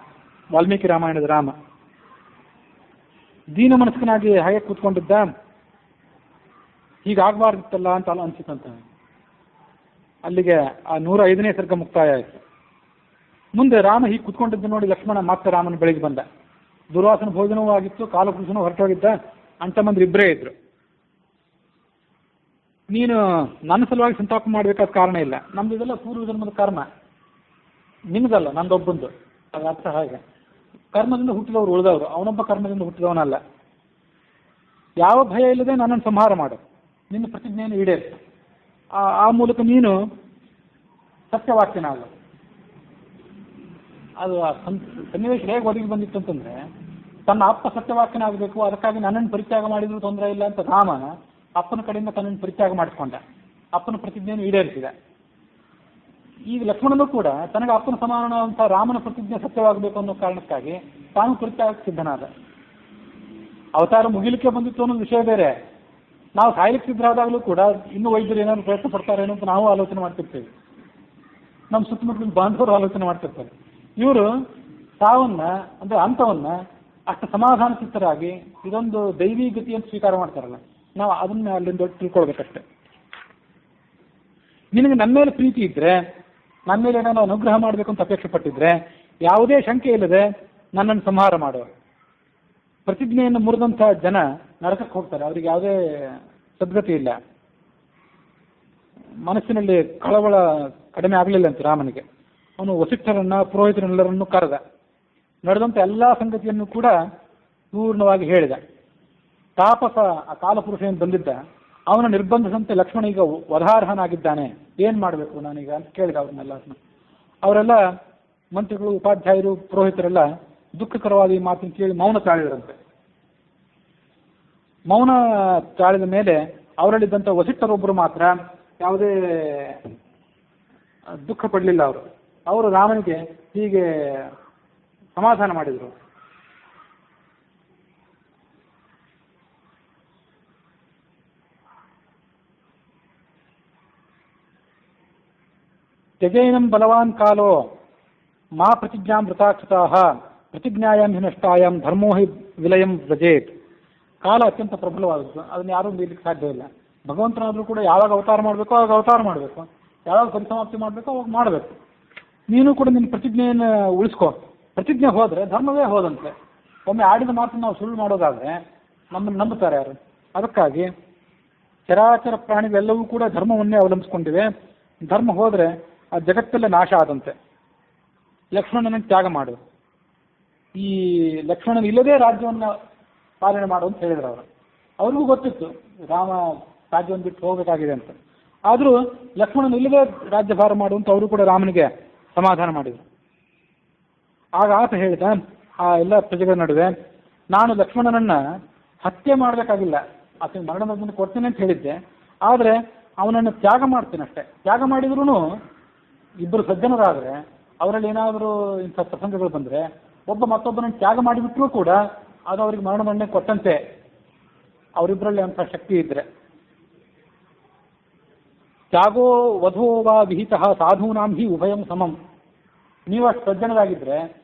ವಾಲ್ಮೀಕಿ ರಾಮಾಯಣದ ರಾಮ. ದೀನ ಮನಸ್ಕನಾಗಿ ಹಾಗೆ ಕೂತ್ಕೊಂಡಿದ್ದ, ಹೀಗಾಗಬಾರ್ದಿತ್ತಲ್ಲ ಅಂತ ಅನ್ಸಿತಂತ. ಅಲ್ಲಿಗೆ ಆ 105ನೇ ಸರ್ಗ ಮುಕ್ತಾಯ ಆಯಿತು. ಮುಂದೆ ರಾಮ ಹೀಗೆ ಕೂತ್ಕೊಂಡಿದ್ದ ನೋಡಿ ಲಕ್ಷ್ಮಣ ಮತ್ತೆ ರಾಮನ ಬೆಳಿಗ್ಗೆ ಬಂದ. ದುರ್ವಾಸನ ಭೋಜನವೂ ಆಗಿತ್ತು, ಕಾಲಪುರುಷನೂ ಹೊರಟೋಗಿದ್ದ, ಅಂಟಮಂದ್ರು ಇಬ್ಬರೇ ಇದ್ರು. ನೀನು ನನ್ನ ಸಲುವಾಗಿ ಸಂತಾಪ ಮಾಡಬೇಕಾದ ಕಾರಣ ಇಲ್ಲ, ನಮ್ದು ಇದೆಲ್ಲ ಪೂರ್ವ ಜನ್ಮದ ಕರ್ಮ, ನಿಮ್ದಲ್ಲ ನಂದೊಬ್ಬಂದು. ಅದ ಅರ್ಥ ಹಾಗೆ, ಕರ್ಮದಿಂದ ಹುಟ್ಟಿದವರು ಉಳಿದವರು, ಅವನೊಬ್ಬ ಕರ್ಮದಿಂದ ಹುಟ್ಟಿದವನಲ್ಲ. ಯಾವ ಭಯ ಇಲ್ಲದೆ ನನ್ನನ್ನು ಸಂಹಾರ ಮಾಡು, ನಿನ್ನ ಪ್ರತಿಜ್ಞೆಯನ್ನು ಈಡೇರಿಸು, ಆ ಮೂಲಕ ನೀನು ಸತ್ಯವಾಕ್ಯನಾಗು. ಅದು ಸನ್ನಿವೇಶ ಹೇಗೆ ಒದಗಿ ಬಂದಿತ್ತು ಅಂತಂದ್ರೆ, ತನ್ನ ಅಪ್ಪ ಸತ್ಯವಾಕ್ಯನಾಗಬೇಕು, ಅದಕ್ಕಾಗಿ ನನ್ನನ್ನು ಪರಿತ್ಯಾಗ ಮಾಡಿದ್ರು ತೊಂದರೆ ಇಲ್ಲ ಅಂತ ರಾಮ ಅಪ್ಪನ ಕಡೆಯಿಂದ ತನ್ನನ್ನು ಪರಿತ್ಯಾಗ ಮಾಡಿಸ್ಕೊಂಡ, ಅಪ್ಪನ ಪ್ರತಿಜ್ಞೆಯನ್ನು ಈಡೇರಿಸಿದ. ಈಗ ಲಕ್ಷ್ಮಣನು ಕೂಡ ತನಗೆ ಅಪ್ಪನ ಸಮಾನವಾದಂಥ ರಾಮನ ಪ್ರತಿಜ್ಞೆ ಸತ್ಯವಾಗಬೇಕು ಅನ್ನೋ ಕಾರಣಕ್ಕಾಗಿ ತಾನು ಪರಿತ್ಯಾಗಕ್ಕೆ ಸಿದ್ಧನಾದ. ಅವತಾರ ಮುಗಿಲಿಕ್ಕೆ ಬಂದಿತ್ತು ಅನ್ನೋ ವಿಷಯ ಬೇರೆ, ನಾವು ಸಾಯ್ಲಿಕ್ಕೆ ಸಿದ್ಧರಾದಾಗಲೂ ಕೂಡ ಇನ್ನೂ ವೈದ್ಯರು ಏನಾದ್ರು ಪ್ರಯತ್ನ ಪಡ್ತಾರೇನೋ ಅಂತ ನಾವು ಆಲೋಚನೆ ಮಾಡ್ತಿರ್ತೇವೆ, ನಮ್ಮ ಸುತ್ತಮುತ್ತಲಿನ ಬಾಂಧವರು ಆಲೋಚನೆ ಮಾಡ್ತಿರ್ತಾರೆ. ಇವರು ಸಾವನ್ನ ಅಂದ್ರೆ ಅಂತವನ್ನ ಅಷ್ಟು ಸಮಾಧಾನ ಚಿತ್ತರಾಗಿ ಇದೊಂದು ದೈವಿ ಗತಿಯನ್ನು ಸ್ವೀಕಾರ ಮಾಡ್ತಾರಲ್ಲ, ನಾವು ಅದನ್ನ ಅಲ್ಲಿಂದ ತಿಳ್ಕೊಳ್ಬೇಕಷ್ಟೆ. ನಿನಗೆ ನನ್ನ ಮೇಲೆ ಪ್ರೀತಿ ಇದ್ರೆ, ನನ್ನ ಮೇಲೆ ಏನಾದ್ರು ಅನುಗ್ರಹ ಮಾಡಬೇಕು ಅಂತ ಅಪೇಕ್ಷೆ ಪಟ್ಟಿದ್ರೆ, ಯಾವುದೇ ಶಂಕೆ ಇಲ್ಲದೆ ನನ್ನನ್ನು ಸಂಹಾರ ಮಾಡುವ. ಪ್ರತಿಜ್ಞೆಯನ್ನು ಮುರಿದಂಥ ಜನ ನರಕಕ್ಕೆ ಹೋಗ್ತಾರೆ, ಅವರಿಗೆ ಯಾವುದೇ ಸದ್ಗತಿ ಇಲ್ಲ. ಮನಸ್ಸಿನಲ್ಲಿ ಕಳವಳ ಕಡಿಮೆ ಆಗಲಿಲ್ಲ ಅಂತ ರಾಮನಿಗೆ. ಅವನು ವಸಿಷ್ಠರನ್ನ ಪುರೋಹಿತರೆಲ್ಲರನ್ನು ಕರೆದ, ನಡೆದಂಥ ಎಲ್ಲ ಸಂಗತಿಯನ್ನು ಕೂಡ ಪೂರ್ಣವಾಗಿ ಹೇಳಿದ. ತಾಪಸ ಆ ಕಾಲಪುರುಷ ಏನು ಬಂದಿದ್ದ, ಅವನ ನಿರ್ಬಂಧಿಸಂತೆ ಲಕ್ಷ್ಮಣ ಈಗ ವಧಾರ್ಹನಾಗಿದ್ದಾನೆ, ಏನ್ ಮಾಡಬೇಕು ನಾನೀಗ ಅಂತ ಕೇಳಿದ ಅವ್ರನ್ನೆಲ್ಲ. ಅವರೆಲ್ಲ ಮಂತ್ರಿಗಳು, ಉಪಾಧ್ಯಾಯರು, ಪುರೋಹಿತರೆಲ್ಲ ದುಃಖಕರವಾದ ಈ ಮಾತಿನ ಕೇಳಿ ಮೌನ ತಾಳಿದರಂತೆ. ಮೌನ ತಾಳಿದ ಮೇಲೆ ಅವರಲ್ಲಿದ್ದಂಥ ವಸಿಷ್ಠರೊಬ್ಬರು ಮಾತ್ರ ಯಾವುದೇ ದುಃಖ ಪಡಲಿಲ್ಲ. ಅವರು ರಾಮನಿಗೆ ಹೀಗೆ ಸಮಾಧಾನ ಮಾಡಿದರು. ತ್ಯಜೇನಂ ಬಲವಾನ್ ಕಾಲೋ ಮಾ ಪ್ರತಿಜ್ಞಾಂ ವೃತಾಕ್ಷತಾಃ ಪ್ರತಿಜ್ಞಾಯಾಂ ಹಿ ನಷ್ಟಾಯಾಂ ಧರ್ಮೋ ಹಿ ವಿಲಯಂ ವ್ರಜೇತ್. ಕಾಲ ಅತ್ಯಂತ ಪ್ರಬಲವಾದದ್ದು, ಅದನ್ನು ಯಾರೂ ಮೀರಲಿಕ್ಕೆ ಸಾಧ್ಯ ಇಲ್ಲ. ಭಗವಂತನಾದರೂ ಕೂಡ ಯಾವಾಗ ಅವತಾರ ಮಾಡಬೇಕು ಆವಾಗ ಅವತಾರ ಮಾಡಬೇಕು, ಯಾವಾಗ ಪರಿಸಮಾಪ್ತಿ ಮಾಡಬೇಕು ಅವಾಗ ಮಾಡಬೇಕು. ನೀನು ಕೂಡ ನಿನ್ನ ಪ್ರತಿಜ್ಞೆಯನ್ನು ಉಳಿಸ್ಕೋ. ಪ್ರತಿಜ್ಞೆ ಹೋದರೆ ಧರ್ಮವೇ ಹೋದಂತೆ. ಒಮ್ಮೆ ಆಡಿದ ಮಾತನ್ನು ನಾವು ಸುಳ್ಳು ಮಾಡೋದಾದರೆ ನಮ್ಮನ್ನು ನಂಬುತ್ತಾರೆ ಯಾರು? ಅದಕ್ಕಾಗಿ ಚರಾಚರ ಪ್ರಾಣಿಗಳೆಲ್ಲವೂ ಕೂಡ ಧರ್ಮವನ್ನೇ ಅವಲಂಬಿಸ್ಕೊಂಡಿವೆ. ಧರ್ಮ ಹೋದರೆ ಆ ಜಗತ್ತೆಲ್ಲ ನಾಶ ಆದಂತೆ. ಲಕ್ಷ್ಮಣನನ್ನು ತ್ಯಾಗ ಮಾಡು, ಈ ಲಕ್ಷ್ಮಣನ ಇಲ್ಲದೇ ರಾಜ್ಯವನ್ನು ಪಾಲನೆ ಮಾಡು ಅಂತ ಹೇಳಿದ್ರು ಅವರು. ಅವ್ರಿಗೂ ಗೊತ್ತಿತ್ತು ರಾಮ ರಾಜ್ಯವನ್ನು ಬಿಟ್ಟು ಹೋಗಬೇಕಾಗಿದೆ ಅಂತ. ಆದರೂ ಲಕ್ಷ್ಮಣನ ಇಲ್ಲದೇ ರಾಜ್ಯಭಾರ ಮಾಡುವಂತ ಅವರು ಕೂಡ ರಾಮನಿಗೆ ಸಮಾಧಾನ ಮಾಡಿದರು. ಆಗ ಆತ ಹೇಳಿದ ಆ ಎಲ್ಲ ಪ್ರಜೆಗಳ ನಡುವೆ, ನಾನು ಲಕ್ಷ್ಮಣನನ್ನ ಹತ್ಯೆ ಮಾಡಬೇಕಾಗಿಲ್ಲ, ಆತನಿಗೆ ಮರಣದಂಡನೆ ಕೊಡ್ತೇನೆ ಅಂತ ಹೇಳಿದ್ದೆ, ಆದರೆ ಅವನನ್ನು ತ್ಯಾಗ ಮಾಡ್ತೇನೆ ಅಷ್ಟೇ. ತ್ಯಾಗ ಮಾಡಿದ್ರೂ ಇಬ್ಬರು ಸಜ್ಜನರಾದರೆ ಅವರಲ್ಲಿ ಏನಾದರೂ ಇಂಥ ಪ್ರಸಂಗಗಳು ಬಂದರೆ ಒಬ್ಬ ಮತ್ತೊಬ್ಬನನ್ನು ತ್ಯಾಗ ಮಾಡಿಬಿಟ್ರೂ ಕೂಡ ಅದು ಅವ್ರಿಗೆ ಮರಣದಂಡನೆ ಕೊಟ್ಟಂತೆ, ಅವರಿಬ್ಬರಲ್ಲಿ ಅಂಥ ಶಕ್ತಿ ಇದ್ರೆ. ತ್ಯಾಗೋ ವಧೋ ವಾ ವಿಹಿತಃ ಸಾಧೂನಾಂ ಹಿ ಉಭಯಂ ಸಮಂ. ನೀವು ಅಷ್ಟು ಸಜ್ಜನರಾಗಿದ್ದರೆ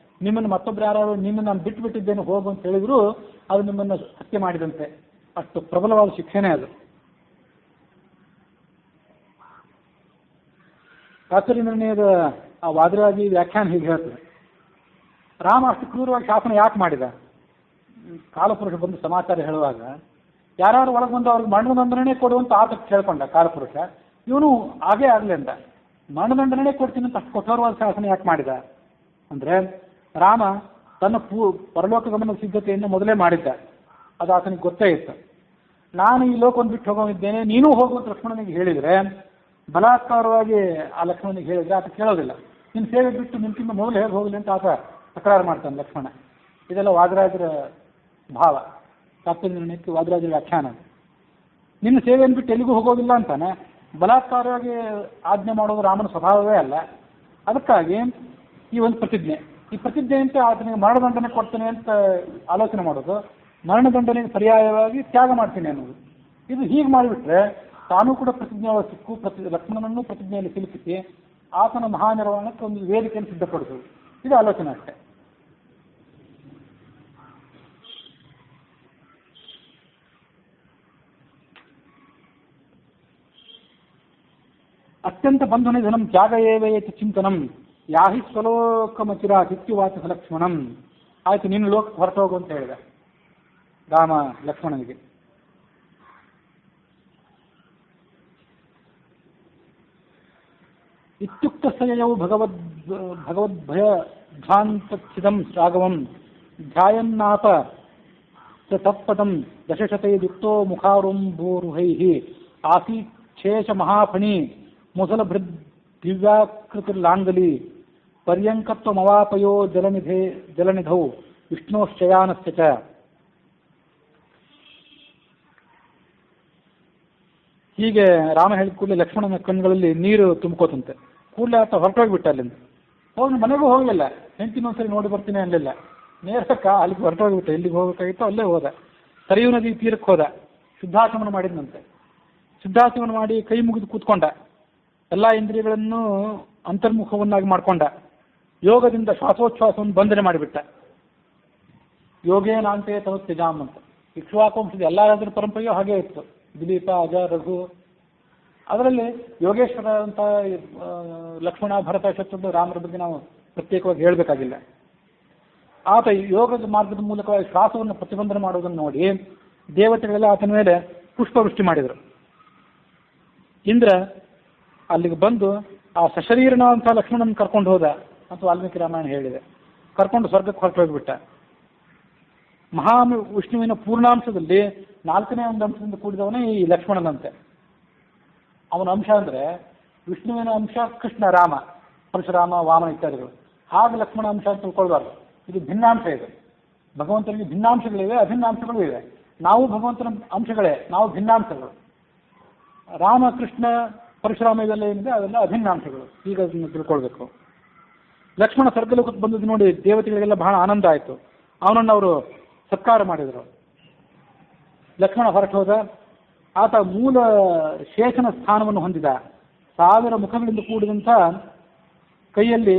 ನಿಮ್ಮನ್ನು ಮತ್ತೊಬ್ಬರು ಯಾರು ನಿಮ್ಮನ್ನು ನಾನು ಬಿಟ್ಟು ಬಿಟ್ಟಿದ್ದೇನೆ ಹೋಗು ಅಂತ ಹೇಳಿದ್ರು ಅದು ನಿಮ್ಮನ್ನು ಹತ್ಯೆ ಮಾಡಿದಂತೆ. ಅಷ್ಟು ಪ್ರಬಲವಾದ ಶಿಕ್ಷೆನೇ ಅದು. ಶಾಸ್ತ್ರೀಯ ನಿರ್ಣಯದ ಆ ವಾದರಾಜಿ ವ್ಯಾಖ್ಯಾನ ಹೀಗೆ ಹೇಳ್ತದೆ, ರಾಮ ಅಷ್ಟು ಕ್ರೂರವಾಗಿ ಶಾಸನ ಯಾಕೆ ಮಾಡಿದ? ಕಾಲಪುರುಷ ಬಂದು ಸಮಾಚಾರ ಹೇಳುವಾಗ ಯಾರು ಒಳಗೆ ಬಂದು ಅವ್ರಿಗೆ ಮರಣದಂಡನೆ ಕೊಡುವಂತ ಆತ ಕೇಳ್ಕೊಂಡ ಕಾಲಪುರುಷ. ಇವನು ಹಾಗೇ ಆಗಲಿ ಅಂತ ಮರಣದಂಡನೆ ಕೊಡ್ತೀನಿ ಅಂತ ಅಷ್ಟು ಕಠೋರವಾದ ಶಾಸನ ಯಾಕೆ ಮಾಡಿದ ಅಂದರೆ, ರಾಮ ತನ್ನ ಪರಲೋಕ ಗಮನದ ಸಿದ್ಧತೆಯನ್ನು ಮೊದಲೇ ಮಾಡಿದ್ದ. ಅದು ಆತನಿಗೆ ಗೊತ್ತೇ ಇತ್ತು. ನಾನು ಈ ಲೋಕವನ್ನು ಬಿಟ್ಟು ಹೋಗೋದಿದ್ದೇನೆ, ನೀನೂ ಹೋಗುವಂತ ಲಕ್ಷ್ಮಣನಿಗೆ ಹೇಳಿದರೆ, ಬಲಾತ್ಕಾರವಾಗಿ ಆ ಲಕ್ಷ್ಮಣನಿಗೆ ಹೇಳಿದರೆ ಆತ ಕೇಳೋದಿಲ್ಲ. ನಿನ್ನ ಸೇವೆ ಬಿಟ್ಟು ನಿನ್ಕಿಂತ ಮೊದಲು ಹೇಗೆ ಹೋಗಲಿ ಅಂತ ಆತ ತಕರಾರು ಮಾಡ್ತಾನೆ ಲಕ್ಷ್ಮಣ. ಇದೆಲ್ಲ ವಾದರಾಜರ ಭಾವ, ತಾತ್ಪರ್ಯ ನಿರ್ಣಯಕ್ಕೆ ವಾದರಾಜರ ವ್ಯಾಖ್ಯಾನ. ನಿನ್ನ ಸೇವೆಯನ್ನು ಬಿಟ್ಟು ಎಲ್ಲಿಗೂ ಹೋಗೋದಿಲ್ಲ ಅಂತಾನೆ. ಬಲಾತ್ಕಾರವಾಗಿ ಆಜ್ಞೆ ಮಾಡೋದು ರಾಮನ ಸ್ವಭಾವವೇ ಅಲ್ಲ. ಅದಕ್ಕಾಗಿ ಈ ಒಂದು ಪ್ರತಿಜ್ಞೆ, ಈ ಪ್ರತಿಜ್ಞೆಯಂತೆ ಆತನಿಗೆ ಮರಣದಂಡನೆ ಕೊಡ್ತೇನೆ ಅಂತ ಆಲೋಚನೆ ಮಾಡೋದು, ಮರಣದಂಡನೆಗೆ ಪರ್ಯಾಯವಾಗಿ ತ್ಯಾಗ ಮಾಡ್ತೀನಿ ಅನ್ನೋದು. ಇದು ಹೀಗೆ ಮಾಡಿಬಿಟ್ರೆ ತಾನೂ ಕೂಡ ಪ್ರತಿಜ್ಞೆ ಸಿಕ್ಕು, ಲಕ್ಷ್ಮಣನನ್ನು ಪ್ರತಿಜ್ಞೆಯಲ್ಲಿ ಸಿಲುಕಿಸಿ ಆತನ ಮಹಾನಿರ್ವಾಣಕ್ಕೆ ಒಂದು ವೇದಿಕೆಯನ್ನು ಸಿದ್ಧಪಡಿಸೋದು. ಇದು ಆಲೋಚನೆ ಅಷ್ಟೇ. ಅತ್ಯಂತ ಬಂಧುನಿಧನಂ ತ್ಯಾಗ ಏವೇತಿ ಚಿಂತನಂ ಯಾಹಿ ಸ್ವಲೋಕಮಚಿರ ಚಿತ್ಯುವಾಚ ಲಕ್ಷ್ಮಣಂ. ಆಯ್ತು, ನೀನು ಲೋಕಕ್ಕೆ ಹೊರಟೋಗು ಅಂತ ಹೇಳಿದ ರಾಮ ಲಕ್ಷ್ಮಣನಿಗೆ. ಇತ್ಯುಕ್ತಸ್ಥಯವು ಭಗವದ್ಭಯ ಧ್ವಾಂತಚಿದಂ ರಾಘವಂ ಧ್ಯಾಯನ್ನಾಪ ತತ್ಪದಂ ದಶಶತೈರ್ಯುಕ್ತೋ ಮುಖಾರುಂಭೋರುಹೈಃ ಆಸೀತ್ ಶೇಷ ಮಹಾಫಣಿ ಮುಸಲಭೃದ್ ದಿವ್ಯಾಕೃತಿರ್ಲಾಂಗಲಿ ಪರ್ಯಂಕತ್ವಮವಾಪಯೋ ಜಲನಿಧೌ ವಿಷ್ಣೋಶ್ಚಯಾನಸ್ಯ ಚ. ಹೀಗೆ ರಾಮ ಹೇಳಿದ ಕೂಡಲೇ ಲಕ್ಷ್ಮಣನ ಕಣ್ಣುಗಳಲ್ಲಿ ನೀರು ತುಂಬ್ಕೋತಂತೆ. ಕೂಡಲೇ ಆತ ಹೊರಟೋಗ್ಬಿಟ್ಟ ಅಲ್ಲಿಂದ. ಹೋಗಿ ಮನೆಗೂ ಹೋಗಲಿಲ್ಲ, ಹೆಂಡತಿನೊಂದ್ಸರಿ ನೋಡಿ ಬರ್ತೀನಿ ಅನ್ನಲಿಲ್ಲ. ನೇರಕ್ಕ ಅಲ್ಲಿಗೆ ಹೊರಟೋಗ್ಬಿಟ್ಟ. ಎಲ್ಲಿಗೆ ಹೋಗಬೇಕಾಗಿತ್ತೋ ಅಲ್ಲೇ ಹೋದ. ಸರಿಯೂ ನದಿ ತೀರಕ್ಕೆ ಹೋದ. ಶುದ್ಧಾಚಮನ ಮಾಡಿದಂತೆ. ಶುದ್ಧಾಚಮನ ಮಾಡಿ ಕೈ ಮುಗಿದು ಕೂತ್ಕೊಂಡ. ಎಲ್ಲ ಇಂದ್ರಿಯಗಳನ್ನು ಅಂತರ್ಮುಖವನ್ನಾಗಿ ಮಾಡ್ಕೊಂಡ. ಯೋಗದಿಂದ ಶ್ವಾಸೋಚ್ಛ್ವಾಸವನ್ನು ಬಂಧನೆ ಮಾಡಿಬಿಟ್ಟ. ಯೋಗೇನಾಂತೆ ತನುತ್ಯಜಾಮ್ ಅಂತ. ಇಕ್ಷ್ವಾಕವಂಶದ ಎಲ್ಲ ರಾಜರ ಪರಂಪರೆಯೂ ಹಾಗೇ ಇತ್ತು. ದಿಲೀಪ, ಅಜ, ರಘು, ಅದರಲ್ಲಿ ಯೋಗೇಶ್ವರ ಅಂತ ಲಕ್ಷ್ಮಣ, ಭರತ, ಶತ್ರುಘ್ನ, ರಾಮರ ಬಗ್ಗೆ ನಾವು ಪ್ರತ್ಯೇಕವಾಗಿ ಹೇಳಬೇಕಾಗಿಲ್ಲ. ಆತ ಯೋಗದ ಮಾರ್ಗದ ಮೂಲಕವಾಗಿ ಶ್ವಾಸವನ್ನು ಪ್ರತಿಬಂಧನೆ ಮಾಡುವುದನ್ನು ನೋಡಿ ದೇವತೆಗಳೆಲ್ಲ ಆತನ ಮೇಲೆ ಪುಷ್ಪವೃಷ್ಟಿ ಮಾಡಿದರು. ಇಂದ್ರ ಅಲ್ಲಿಗೆ ಬಂದು ಆ ಸಶರೀರನ ಅಂತ ಲಕ್ಷ್ಮಣನ ಕರ್ಕೊಂಡು ಹೋದ ಅಂತ ವಾಲ್ಮೀಕಿ ರಾಮಾಯಣ ಹೇಳಿದೆ. ಕರ್ಕೊಂಡು ಸ್ವರ್ಗಕ್ಕೆ ಹೊರಟೋಗ್ಬಿಟ್ಟ. ಮಹಾವಿಷ್ಣುವಿನ ಪೂರ್ಣಾಂಶದಲ್ಲಿ 4ನೇ ಒಂದು ಅಂಶದಿಂದ ಕೂಡಿದವನೇ ಈ ಲಕ್ಷ್ಮಣನಂತೆ. ಅವನ ಅಂಶ ಅಂದರೆ ವಿಷ್ಣುವಿನ ಅಂಶ ಕೃಷ್ಣ, ರಾಮ, ಪರಶುರಾಮ, ವಾಮನ ಇತ್ಯಾದಿಗಳು. ಹಾಗೆ ಲಕ್ಷ್ಮಣ ಅಂಶ ಅಂತ ತಿಳ್ಕೊಳ್ಬಾರ್ದು. ಇದು ಭಿನ್ನಾಂಶ ಇದೆ. ಭಗವಂತನಿಗೆ ಭಿನ್ನಾಂಶಗಳಿವೆ, ಅಭಿನ್ನಾಂಶಗಳು ಇವೆ. ನಾವು ಭಗವಂತನ ಅಂಶಗಳೇ, ನಾವು ಭಿನ್ನಾಂಶಗಳು. ರಾಮ, ಕೃಷ್ಣ, ಪರಶುರಾಮ ಇವೆಲ್ಲ ಏನಿದೆ ಅವೆಲ್ಲ ಅಭಿನ್ನಾಂಶಗಳು. ಈಗ ಅದನ್ನು ತಿಳ್ಕೊಳ್ಬೇಕು. ಲಕ್ಷ್ಮಣ ಸ್ವರ್ಗಲೋಕಕ್ಕೆ ಬಂದದ್ದು ನೋಡಿ ದೇವತೆಗಳಿಗೆಲ್ಲ ಬಹಳ ಆನಂದ ಆಯಿತು. ಅವನನ್ನು ಅವರು ಸತ್ಕಾರ ಮಾಡಿದರು. ಲಕ್ಷ್ಮಣ ಹೊರಟು ಹೋದ. ಆತ ಮೂಲ ಶೇಷನ ಸ್ಥಾನವನ್ನು ಹೊಂದಿದ. 1000 ಮುಖಗಳಿಂದ ಕೂಡಿದಂಥ ಕೈಯಲ್ಲಿ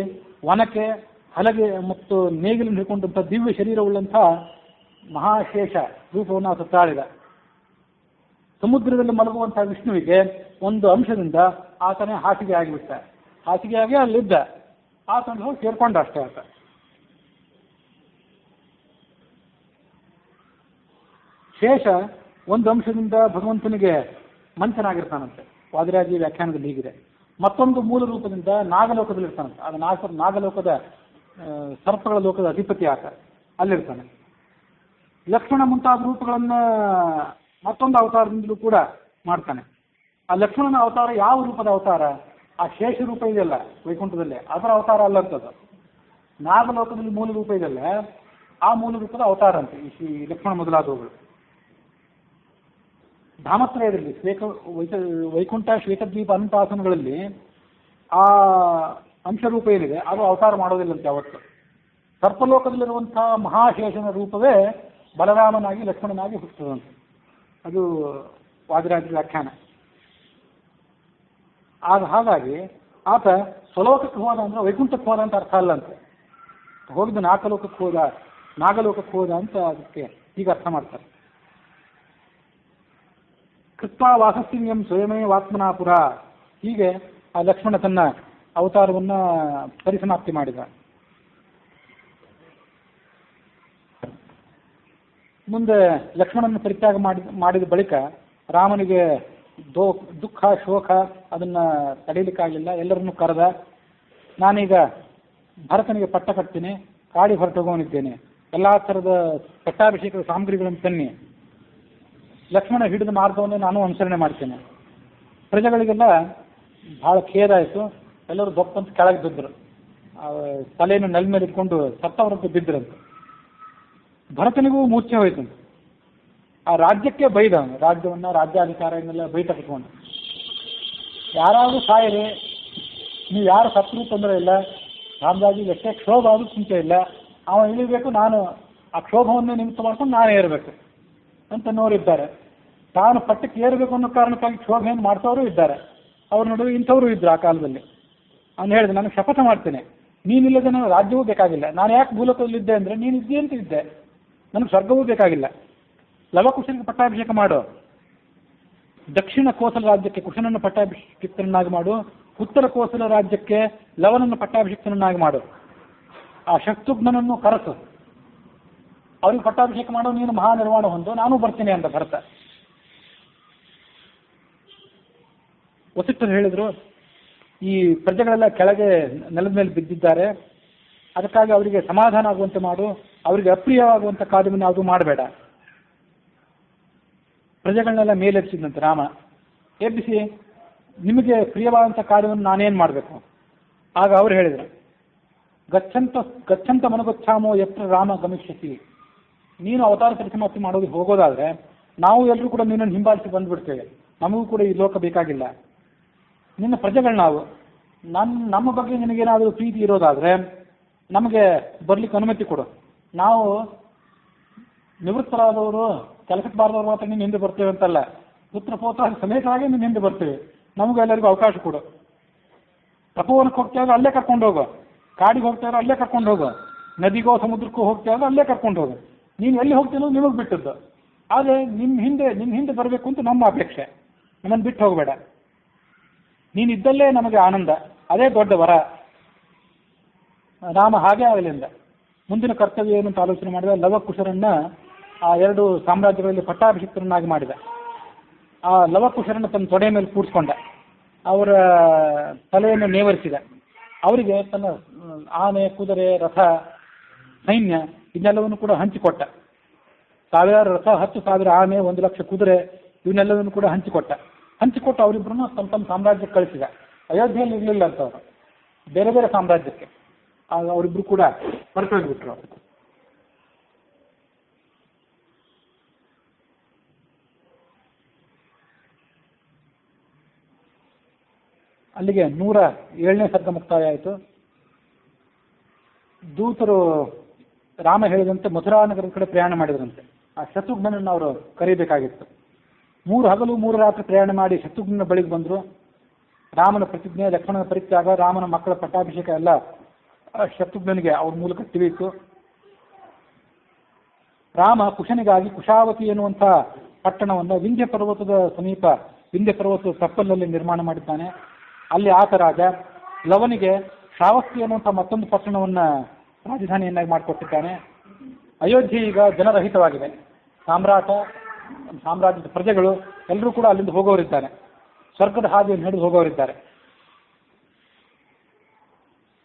ಒನಕೆ, ಹಲಗೆ ಮತ್ತು ನೇಗಿಲು ಹಿಡ್ಕೊಂಡಂಥ ದಿವ್ಯ ಶರೀರವುಳ್ಳಂಥ ಮಹಾಶೇಷ ರೂಪವನ್ನು ಆತ ತಾಳಿದ. ಸಮುದ್ರದಲ್ಲಿ ಮಲಗುವಂತಹ ವಿಷ್ಣುವಿಗೆ ಒಂದು ಅಂಶದಿಂದ ಆತನೇ ಹಾಸಿಗೆ ಆಗಿಬಿಟ್ಟ. ಹಾಸಿಗೆಯಾಗಿ ಅಲ್ಲಿದ್ದ. ಆತನ ಹೋಗಿ ಸೇರ್ಕೊಂಡ ಅಷ್ಟೇ ಆತ. ಶೇಷ ಒಂದು ಅಂಶದಿಂದ ಭಗವಂತನಿಗೆ ಮಂಚನಾಗಿರ್ತಾನಂತೆ. ವಾದಿರಾಜಿ ವ್ಯಾಖ್ಯಾನದಲ್ಲಿ ಹೀಗಿದೆ. ಮತ್ತೊಂದು ಮೂಲ ರೂಪದಿಂದ ನಾಗಲೋಕದಲ್ಲಿ ಇರ್ತಾನಂತೆ. ಅದು ನಾಗಲೋಕದ ಸರ್ಪಗಳ ಲೋಕದ ಅಧಿಪತಿ ಆತ, ಅಲ್ಲಿರ್ತಾನೆ. ಲಕ್ಷ್ಮಣ ಮುಂತಾದ ರೂಪಗಳನ್ನು ಮತ್ತೊಂದು ಅವತಾರದಿಂದಲೂ ಕೂಡ ಮಾಡ್ತಾನೆ. ಆ ಲಕ್ಷ್ಮಣನ ಅವತಾರ ಯಾವ ರೂಪದ ಅವತಾರ? ಆ ಶೇಷ ರೂಪ ಇದೆಯಲ್ಲ ವೈಕುಂಠದಲ್ಲಿ, ಅದರ ಅವತಾರ ಅಲ್ಲಂಥದ್ದು. ನಾಗಲೋಕದಲ್ಲಿ ಮೂಲ ರೂಪ ಇದೆಯಲ್ಲ, ಆ ಮೂಲ ರೂಪದ ಅವತಾರ ಅಂತೆ ಈ ಲಕ್ಷ್ಮಣ ಮೊದಲಾದವುಗಳು. ಧಾಮತ್ರಯದಲ್ಲಿ ವೈಕುಂಠ, ಶ್ವೇತದ್ವೀಪ, ಅನಂತಾಸನಗಳಲ್ಲಿ ಆ ಅಂಶರೂಪ ಏನಿದೆ ಅದು ಅವತಾರ ಮಾಡೋದಿಲ್ಲಂತೆ ಯಾವತ್ತು. ಸರ್ಪಲೋಕದಲ್ಲಿರುವಂತಹ ಮಹಾಶೇಷನ ರೂಪವೇ ಬಲರಾಮನಾಗಿ ಲಕ್ಷ್ಮಣನಾಗಿ ಹುಟ್ಟುತ್ತದಂತೆ. ಅದು ವಾದಿರಾಜ ವ್ಯಾಖ್ಯಾನ. ಹಾಗಾಗಿ ಆತ ಸ್ವಲೋಕಕ್ಕೆ ಹೋದ ಅಂದ್ರೆ ವೈಕುಂಠಕ್ಕೆ ಹೋದ ಅಂತ ಅರ್ಥ ಅಲ್ಲಂತೆ. ಹೋಗಿದ್ದು ನಾಗಲೋಕಕ್ಕೆ ಹೋದ ಅಂತ ಅದಕ್ಕೆ ಈಗ ಅರ್ಥ ಮಾಡ್ತಾರೆ. ಕೃತ್ವಾ ವಾಸಸ್ತಿಂ ಸ್ವಯಮೇ ವಾತ್ಮನಾಪುರ. ಹೀಗೆ ಆ ಲಕ್ಷ್ಮಣ ತನ್ನ ಅವತಾರವನ್ನ ಪರಿಸಮಾಪ್ತಿ ಮಾಡಿದ. ಮುಂದೆ ಲಕ್ಷ್ಮಣನ ಪರಿತ್ಯಾಗ ಮಾಡಿದ ಬಳಿಕ ರಾಮನಿಗೆ ದುಃಖ ಶೋಕ ಅದನ್ನು ತಡೀಲಿಕ್ಕಾಗಲಿಲ್ಲ. ಎಲ್ಲರನ್ನೂ ಕರೆದ, ನಾನೀಗ ಭರತನಿಗೆ ಪಟ್ಟ ಕಟ್ತೀನಿ, ಕಾಡಿ ಹೊರಟೋಗೋನಿದ್ದೇನೆ, ಎಲ್ಲ ಥರದ ಪಟ್ಟಾಭಿಷೇಕದ ಸಾಮಗ್ರಿಗಳನ್ನು ತನ್ನಿ, ಲಕ್ಷ್ಮಣ ಹಿಡಿದ ಮಾರ್ಗವನ್ನೇ ನಾನು ಅನುಸರಣೆ ಮಾಡ್ತೇನೆ. ಪ್ರಜೆಗಳಿಗೆಲ್ಲ ಭಾಳ ಖೇದ ಆಯಿತು. ಎಲ್ಲರೂ ದೊಪ್ಪಂತ ಕೆಳಗೆ ಬಿದ್ದರು, ತಲೆಯನ್ನು ನೆಲ ಮೇಲೆ ಇಟ್ಕೊಂಡು ಸತ್ತವರಂತೆ ಬಿದ್ದರಂತೆ. ಭರತನಿಗೂ ಮೂರ್ಛೆ ಹೋಯ್ತು. ಆ ರಾಜ್ಯಕ್ಕೆ ಬೈದ, ರಾಜ್ಯವನ್ನು ರಾಜ್ಯಾಧಿಕಾರ ಇನ್ನೆಲ್ಲ ಬೈತ ಕಟ್ಕೊಂಡು, ಯಾರಾದರೂ ಸಾಯಿರಿ, ನೀವು ಯಾರು ಸತ್ರು ತೊಂದರೆ ಇಲ್ಲ, ರಾಮರಾಜಿ ಎಷ್ಟೇ ಕ್ಷೋಭ ಆದರೂ ಚಿಂತೆ ಇಲ್ಲ, ಅವ ಇಳಿಬೇಕು, ನಾನು ಆ ಕ್ಷೋಭವನ್ನೇ ನಿಮಿತ್ತ ಮಾಡ್ಕೊಂಡು ನಾನೇ ಏರಬೇಕು ಅಂತ ನೋರಿದ್ದಾರೆ. ತಾನು ಪಟ್ಟಕ್ಕೆ ಏರಬೇಕು ಅನ್ನೋ ಕಾರಣಕ್ಕಾಗಿ ಕ್ಷೋಭೆಯನ್ನು ಮಾಡಿಸೋರು ಇದ್ದಾರೆ. ಅವ್ರ ನಡುವೆ ಇಂಥವರು ಇದ್ರು ಆ ಕಾಲದಲ್ಲಿ. ಅವನು ಹೇಳಿದೆ, ನನಗೆ ಶಪಥ ಮಾಡ್ತೇನೆ, ನೀನಿಲ್ಲದೆ ನನಗೆ ರಾಜ್ಯವೂ ಬೇಕಾಗಿಲ್ಲ. ನಾನು ಯಾಕೆ ಭೂಲೋಕದಲ್ಲಿದ್ದೆ ಅಂದರೆ ನೀನು ಇದ್ದೆ ಅಂತ ಇದ್ದೆ, ನನಗೆ ಸ್ವರ್ಗವೂ ಬೇಕಾಗಿಲ್ಲ. ಲವಕುಶನಿಗೆ ಪಟ್ಟಾಭಿಷೇಕ ಮಾಡು, ದಕ್ಷಿಣ ಕೋಸಲ ರಾಜ್ಯಕ್ಕೆ ಕುಶನನ್ನು ಪಟ್ಟಾಭಿಷಿಕ್ತನನ್ನಾಗಿ ಮಾಡು, ಉತ್ತರ ಕೋಸಲ ರಾಜ್ಯಕ್ಕೆ ಲವನನ್ನು ಪಟ್ಟಾಭಿಷಿಕ್ತನನ್ನಾಗಿ ಮಾಡು, ಆ ಶತ್ರುಘ್ನನನ್ನು ಕರೆಸು, ಅವ್ರಿಗೆ ಪಟ್ಟಾಭಿಷೇಕ ಮಾಡೋ, ನೀನು ಮಹಾನಿರ್ವಾಣ ಹೊಂದು, ನಾನು ಬರ್ತೀನಿ ಅಂತ ಭರತ. ವಸಿಷ್ಠರು ಹೇಳಿದರು, ಈ ಪ್ರಜೆಗಳೆಲ್ಲ ಕೆಳಗೆ ನೆಲದ ಮೇಲೆ ಬಿದ್ದಿದ್ದಾರೆ, ಅದಕ್ಕಾಗಿ ಅವರಿಗೆ ಸಮಾಧಾನ ಆಗುವಂತೆ ಮಾಡು, ಅವರಿಗೆ ಅಪ್ರಿಯವಾಗುವಂಥ ಕಾರ್ಯವನ್ನು ಯಾವುದು ಮಾಡಬೇಡ. ಪ್ರಜೆಗಳನ್ನೆಲ್ಲ ಮೇಲೆಬ್ಸಿದಂತೆ ರಾಮ. ಎಬ್ಬಿಸಿ, ನಿಮಗೆ ಪ್ರಿಯವಾದಂಥ ಕಾರ್ಯವನ್ನು ನಾನೇನು ಮಾಡಬೇಕು? ಆಗ ಅವರು ಹೇಳಿದರು, ಗಚ್ಚಂತ ಮನಗೊಚ್ಚಾಮೋ ಎತ್ರ ರಾಮ ಗಮಿಷ್ಯತಿ. ನೀನು ಅವತಾರ ಪರಿಸಮಾಪ್ತಿ ಮಾಡೋದು ಹೋಗೋದಾದರೆ ನಾವು ಎಲ್ಲರೂ ಕೂಡ ನಿನ್ನನ್ನು ಹಿಂಬಾಲಿಸಿ ಬಂದುಬಿಡ್ತೇವೆ, ನಮಗೂ ಕೂಡ ಈ ಲೋಕ ಬೇಕಾಗಿಲ್ಲ. ನಿನ್ನ ಪ್ರಜೆಗಳು ನಾವು, ನಮ್ಮ ಬಗ್ಗೆ ನಿನಗೇನಾದರೂ ಪ್ರೀತಿ ಇರೋದಾದರೆ ನಮಗೆ ಬರಲಿಕ್ಕೆ ಅನುಮತಿ ಕೊಡು. ನಾವು ನಿವೃತ್ತರಾದವರು, ಕೆಲಸಕ್ಕೆ ಬಾರದವ್ರು ಮಾತ್ರ ನಿನ್ನ ಹಿಂದೆ ಬರ್ತೇವೆ ಅಂತಲ್ಲ, ಪುತ್ರ ಪೋತ್ರ ಸಮೇತವಾಗಿ ನಿನ್ನ ಹಿಂದೆ ಬರ್ತೇವೆ, ನಮಗೂ ಎಲ್ಲರಿಗೂ ಅವಕಾಶ ಕೊಡು. ತಪೋವನಕ್ಕೆ ಹೋಗ್ತಾಯಿದ್ರೆ ಅಲ್ಲೇ ಕರ್ಕೊಂಡು ಹೋಗು, ಕಾಡಿಗೆ ಹೋಗ್ತಾಯಿದ್ರೆ ಅಲ್ಲೇ ಕರ್ಕೊಂಡು ಹೋಗು, ನದಿಗೋ ಸಮುದ್ರಕ್ಕೂ ಹೋಗ್ತಾಯಿದ್ರೆ ಅಲ್ಲೇ ಕರ್ಕೊಂಡು ಹೋಗು. ನೀನು ಎಲ್ಲಿ ಹೋಗ್ತೀನೋ ನಿಮಗೆ ಬಿಟ್ಟದ್ದು, ಆದರೆ ನಿನ್ನ ಹಿಂದೆ ಬರಬೇಕು ಅಂತ ನಮ್ಮ ಅಪೇಕ್ಷೆ, ನಮ್ಮನ್ನು ಬಿಟ್ಟು ಹೋಗಬೇಡ. ನೀನಿದ್ದಲ್ಲೇ ನಮಗೆ ಆನಂದ, ಅದೇ ದೊಡ್ಡ ವರ. ರಾಮ ಹಾಗೆ ಆಗಲಿಂದ ಮುಂದಿನ ಕರ್ತವ್ಯ ಏನು ಅಂತ ಆಲೋಚನೆ ಮಾಡಿದ. ಲವಕುಶರನ್ನ ಆ ಎರಡು ಸಾಮ್ರಾಜ್ಯಗಳಲ್ಲಿ ಪಟ್ಟಾಭಿಷಿಕ್ತರನ್ನಾಗಿ ಮಾಡಿದ. ಆ ಲವಕುಶರನ್ನು ತನ್ನ ತೊಡೆ ಮೇಲೆ ಕೂಡಿಸ್ಕೊಂಡ, ಅವರ ತಲೆಯನ್ನು ನೇವರಿಸಿದ. ಅವರಿಗೆ ತನ್ನ ಆನೆ, ಕುದುರೆ, ರಥ, ಸೈನ್ಯ ಇದನ್ನೆಲ್ಲವನ್ನು ಕೂಡ ಹಂಚಿಕೊಟ್ಟ. 1000 ರಥ, 10,000 ಆನೆ, 1,00,000 ಕುದುರೆ ಇವನ್ನೆಲ್ಲವನ್ನು ಕೂಡ ಹಂಚಿಕೊಟ್ಟು ಅವರಿಬ್ಬರನ್ನು ತಮ್ಮ ಸಾಮ್ರಾಜ್ಯಕ್ಕೆ ಕಳಿಸಿದ. ಅಯೋಧ್ಯೆಯಲ್ಲಿ ಇರಲಿಲ್ಲ ಅಂತ ಅವರು, ಬೇರೆ ಬೇರೆ ಸಾಮ್ರಾಜ್ಯಕ್ಕೆ. ಆಗ ಅವರಿಬ್ಬರು ಕೂಡ ಹೊರಟೋಗ್ಬಿಟ್ರು. ಅಲ್ಲಿಗೆ 107ನೇ ಸರ್ಗ ಮುಕ್ತಾಯ ಆಯಿತು. ದೂತರು ರಾಮ ಹೇಳಿದಂತೆ ಮಥುರಾ ನಗರದ ಕಡೆ ಪ್ರಯಾಣ ಮಾಡಿದ್ರಂತೆ. ಆ ಶತ್ರುಘ್ನನನ್ನು ಅವರು ಕರೀಬೇಕಾಗಿತ್ತು. 3 ಹಗಲು 3 ರಾತ್ರಿ ಪ್ರಯಾಣ ಮಾಡಿ ಶತ್ರುಘ್ನನ ಬಳಿಗೆ ಬಂದರು. ರಾಮನ ಪ್ರತಿಜ್ಞೆ, ಲಕ್ಷ್ಮಣನ ಪರಿತ್ಯಾಗ, ರಾಮನ ಮಕ್ಕಳ ಪಟ್ಟಾಭಿಷೇಕ ಎಲ್ಲ ಶತ್ರುಘ್ನನಿಗೆ ಅವ್ರ ಮೂಲಕ ತಿಳಿಯಿತು. ರಾಮ ಕುಶನಿಗಾಗಿ ಕುಶಾವತಿ ಎನ್ನುವಂಥ ಪಟ್ಟಣವನ್ನು ವಿಂಧ್ಯ ಪರ್ವತದ ಸಮೀಪ, ವಿಂಧ್ಯ ಪರ್ವತದ ತಪ್ಪಲಿನಲ್ಲಿ ನಿರ್ಮಾಣ ಮಾಡಿದ್ದಾನೆ. ಅಲ್ಲಿ ಆತ ರಾಜ. ಲವನಿಗೆ ಶ್ರಾವಸ್ತಿ ಅನ್ನುವಂಥ ಮತ್ತೊಂದು ಪಟ್ಟಣವನ್ನು ರಾಜಧಾನಿಯನ್ನಾಗಿ ಮಾಡಿಕೊಟ್ಟಿದ್ದಾನೆ. ಅಯೋಧ್ಯೆ ಈಗ ಜನರಹಿತವಾಗಿದೆ. ಸಾಮ್ರಾಜ್ಯದ ಪ್ರಜೆಗಳು ಎಲ್ಲರೂ ಕೂಡ ಅಲ್ಲಿಂದ ಹೋಗೋರಿದ್ದಾರೆ, ಸ್ವರ್ಗದ ಹಾದಿಯನ್ನು ಹಿಡಿದು ಹೋಗೋರಿದ್ದಾರೆ.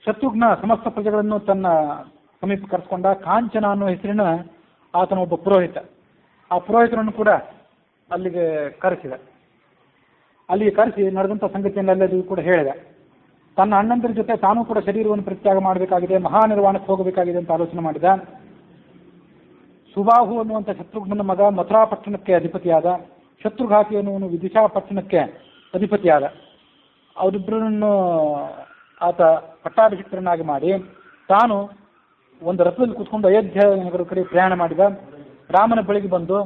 ಶತ್ರುಘ್ನ ಸಮಸ್ತ ಪ್ರಜೆಗಳನ್ನು ತನ್ನ ಸಮೀಪ ಕರೆಸ್ಕೊಂಡ. ಕಾಂಚನ ಅನ್ನೋ ಹೆಸರಿನ ಆತನ ಒಬ್ಬ ಪುರೋಹಿತ. ಆ ಪುರೋಹಿತರನ್ನು ಕೂಡ ಅಲ್ಲಿಗೆ ಕರೆಸಿದ. ಅಲ್ಲಿಗೆ ಕರೆಸಿ ನಡೆದಂಥ ಸಂಗತಿಯನ್ನೆಲ್ಲರಿಗೂ ಕೂಡ ಹೇಳಿದ. ತನ್ನ ಅಣ್ಣಂದಿರ ಜೊತೆ ತಾನೂ ಕೂಡ ಶರೀರವನ್ನು ಪರಿತ್ಯಾಗ ಮಾಡಬೇಕಾಗಿದೆ, ಮಹಾನಿರ್ವಾಣಕ್ಕೆ ಹೋಗಬೇಕಾಗಿದೆ ಅಂತ ಆಲೋಚನೆ ಮಾಡಿದ. ಸುಬಾಹು ಅನ್ನುವಂಥ ಶತ್ರುಘ್ನನ ಮಗ ಮಥುರಾ ಪಟ್ಟಣಕ್ಕೆ ಅಧಿಪತಿಯಾದ. ಶತ್ರುಘಾತಿ ಅನ್ನುವನು ವಿದಿಶಾ ಪಟ್ಟಣಕ್ಕೆ ಅಧಿಪತಿಯಾದ. ಅವರಿಬ್ಬರನ್ನು ಆತ ಪಟ್ಟಾಭಿಷಿಕ್ತರನ್ನಾಗಿ ಮಾಡಿ ತಾನು ಒಂದು ರಥದಲ್ಲಿ ಕೂತ್ಕೊಂಡು ಅಯೋಧ್ಯ ನಗರದ ಕಡೆ ಪ್ರಯಾಣ ಮಾಡಿದ. ರಾಮನ ಬಳಿಗೆ ಬಂದು